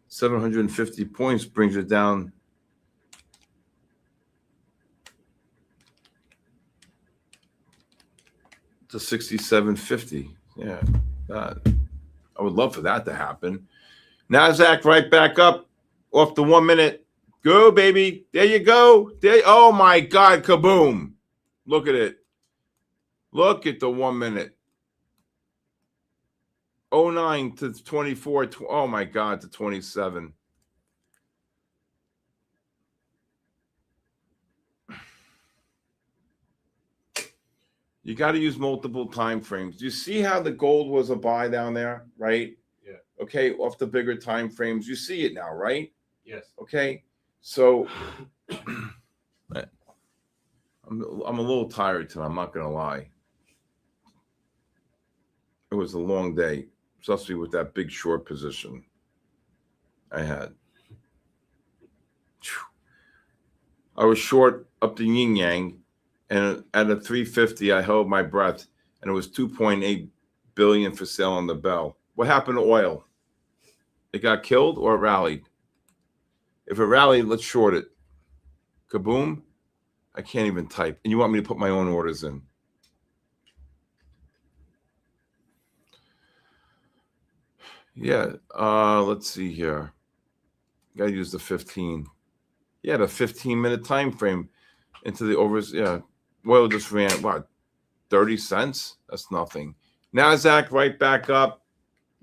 750 points brings it down to 67.50. Yeah, I would love for that to happen. NASDAQ right back up off the 1 minute. Go, baby. There you go. There. Oh, my God. Kaboom. Look at it. Look at the 1 minute. 09 to 24. Oh my God, to 27. You got to use multiple time frames. You see how the gold was a buy down there, right? Yeah. Okay, off the bigger time frames. You see it now, right? Yes. Okay, so I'm a little tired tonight. I'm not gonna lie. It was a long day, especially with that big short position I had. I was short up the yin yang, and at a 350, I held my breath, and it was 2.8 billion for sale on the bell. What happened to oil? It got killed or it rallied? If it rallied, let's short it. Kaboom! I can't even type, and you want me to put my own orders in? Yeah. Let's see here. Got to use the 15. Yeah, the 15-minute time frame into the overs. Yeah, oil just ran what, 30 cents? That's nothing. Nasdaq right back up.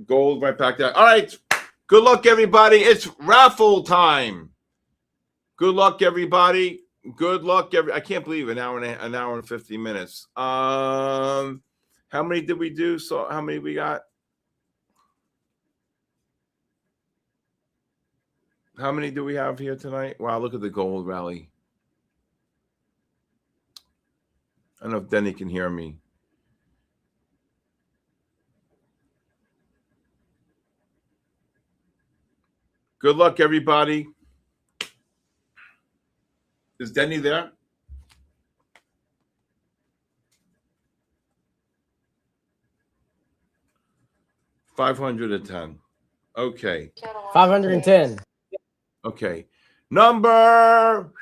Gold right back down. All right. Good luck, everybody. It's raffle time. Good luck, everybody. Good luck, I can't believe an hour and 50 minutes. How many did we do? So how many we got? How many do we have here tonight? Wow, look at the gold rally. I don't know if Denny can hear me. Good luck, everybody. Is Denny there? $510. Okay. 510. Okay. Number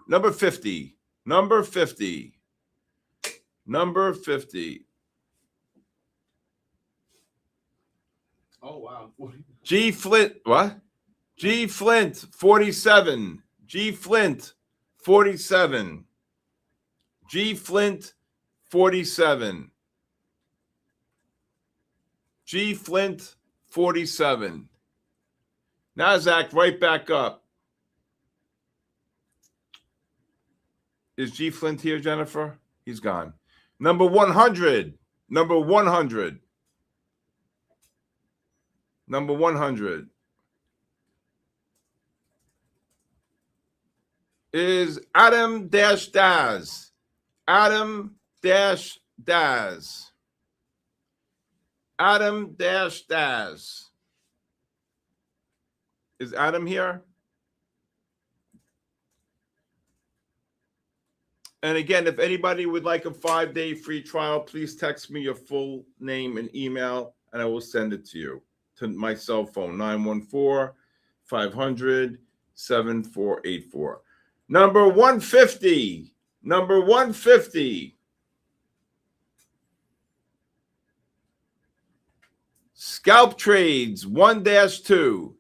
50. Number 50. Number 50. Oh, wow. G Flint. What? G Flint 47. G Flint 47. G Flint 47. G Flint 47. Nasdaq right back up. Is G Flint here, Jennifer? He's gone. Number 100. Number 100. Number 100 is Adam Daz. Adam Daz. Adam Daz. Is Adam here? And again, if anybody would like a 5-day free trial, please text me your full name and email, and I will send it to you to my cell phone, 914-500-7484. Number 150. Number 150. Scalp trades 1-2.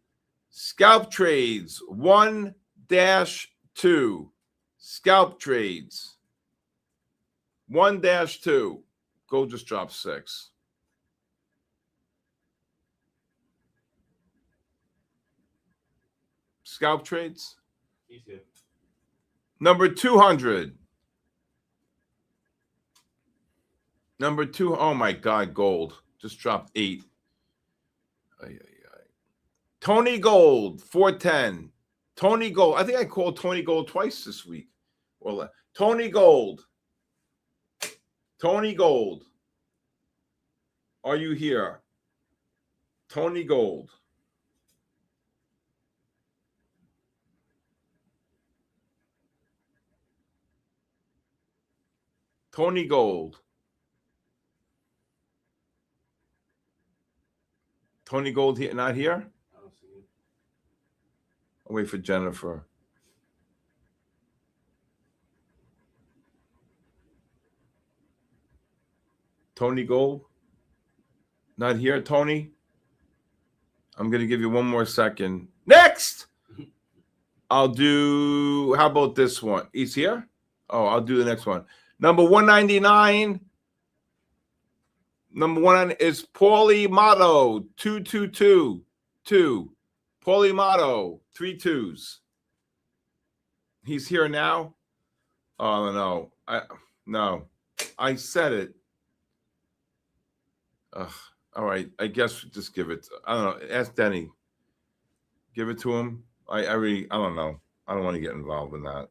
Scalp trades 1-2. Scalp trades 1-2. Gold just dropped 6. Scalp trades. He's here. Number 200. Number 2. Oh my God, gold just dropped 8. Tony Gold 410. Tony Gold. I think I called Tony Gold twice this week. Well, Tony Gold. Tony Gold. Are you here? Tony Gold. Tony Gold. Tony Gold here, not here? I don't see it. I'll wait for Jennifer. Tony Gold? Not here, Tony? I'm going to give you one more second. Next! I'll do, how about this one? He's here? Oh, I'll do the next one. Number 199. Number one is Paulie Motto, 2222. Paulie Motto, 3 2s. He's here now. Oh no, I said it. All right, I guess just give it. I don't know. Ask Denny. Give it to him. I don't know. I don't want to get involved in that.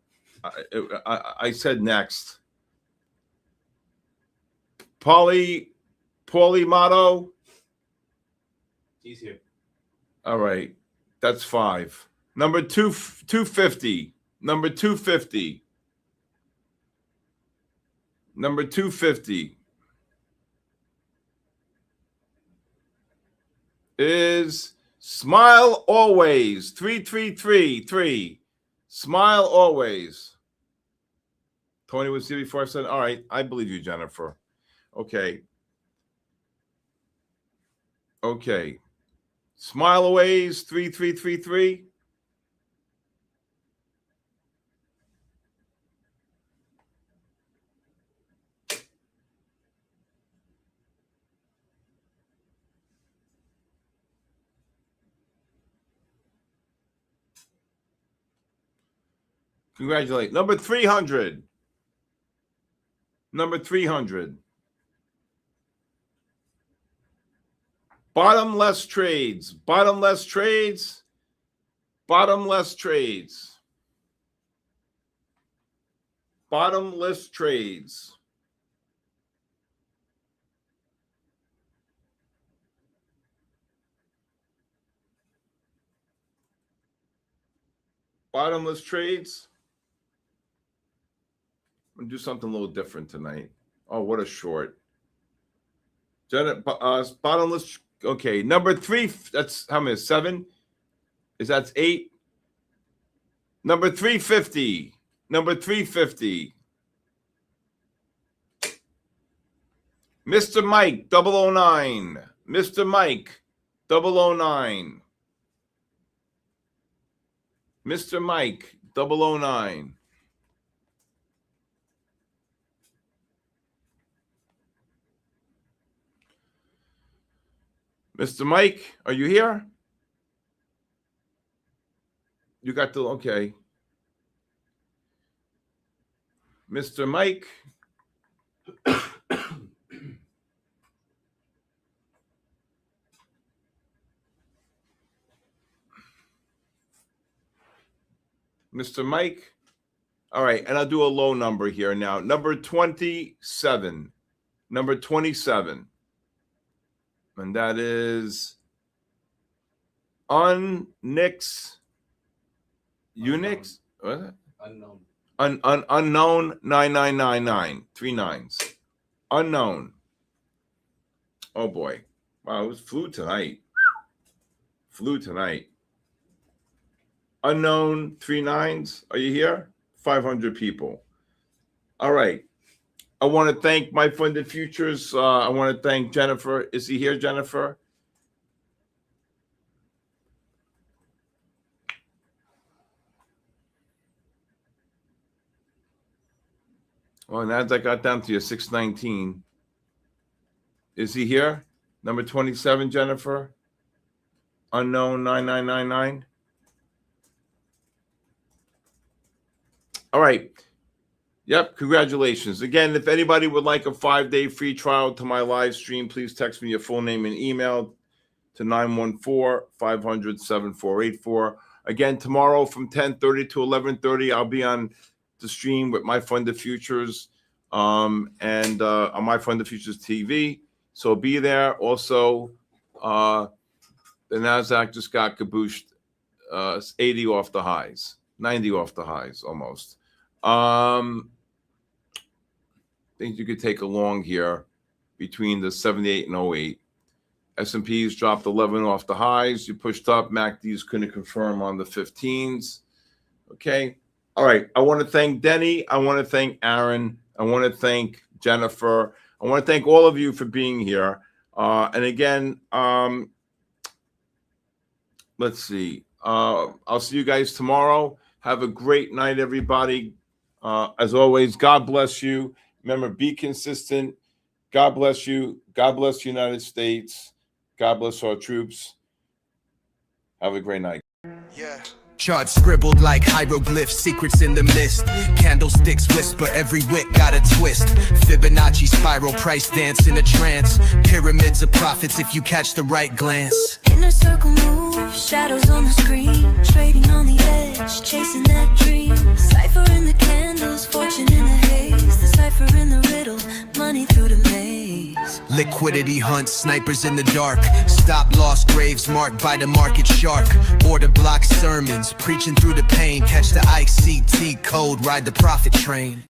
I said next. Paulie Motto. He's here. All right, that's 5. Number 250. Number 250. Number 250 is Smile Always, 3333. Smile Always. Tony was here before I said, all right, I believe you, Jennifer. Okay. Okay. Smile Always, 3333. Congratulate. Number 300. Number 300. Bottomless trades. Bottomless trades. Bottomless trades. Bottomless trades. Bottomless trades. I'm gonna do something a little different tonight. Oh, what a short. Bottomless. Okay, number 3. That's how many? 7. That's 8. Number 350. Number 350. Mr. Mike 009. Mr. Mike 009. Mr. Mike 009. Mr. Mike, are you here? You got the, okay. Mr. Mike. Mr. Mike. All right, and I'll do a low number here now. Number 27. Number 27. And that is Unix. Unix? What? Unknown. Unknown 9999. 3 9s. Unknown. Oh boy. Wow, it was flew tonight. Flew tonight. Unknown 3 9s. Are you here? 500 people. All right. I want to thank MyFundedFutures. I want to thank Jennifer. Is he here, Jennifer? Well, NASDAQ got down to your 619. Is he here? Number 27, Jennifer. Unknown 9999. All right. Yep. Congratulations. Again, if anybody would like a 5-day free trial to my live stream, please text me your full name and email to 914-500-7484. Again, tomorrow from 10:30 to 11:30, I'll be on the stream with MyFundedFutures and on MyFundedFutures TV. So be there. Also, the NASDAQ just got cabooshed 80 off the highs, 90 off the highs almost. Think you could take a long here between the 78 and 08. S&Ps dropped 11 off the highs. You pushed up. MACDs couldn't confirm on the 15s. Okay. All right. I want to thank Denny. I want to thank Aaron. I want to thank Jennifer. I want to thank all of you for being here. And again, let's see. I'll see you guys tomorrow. Have a great night, everybody. As always, God bless you. Remember, be consistent. God bless you. God bless the United States. God bless our troops. Have a great night. Yeah. Charts scribbled like hieroglyphs, secrets in the mist. Candlesticks whisper, every wick got a twist. Fibonacci spiral, price dance in a trance. Pyramids of profits if you catch the right glance. Inner circle move, shadows on the screen. Trading on the edge, chasing that dream. Cipher in the candles, fortune in the haze. The cipher in the riddle, money through the maze. Liquidity hunts, snipers in the dark. Stop loss graves marked by the market shark. Order block sermons, preaching through the pain. Catch the ICT code, ride the profit train.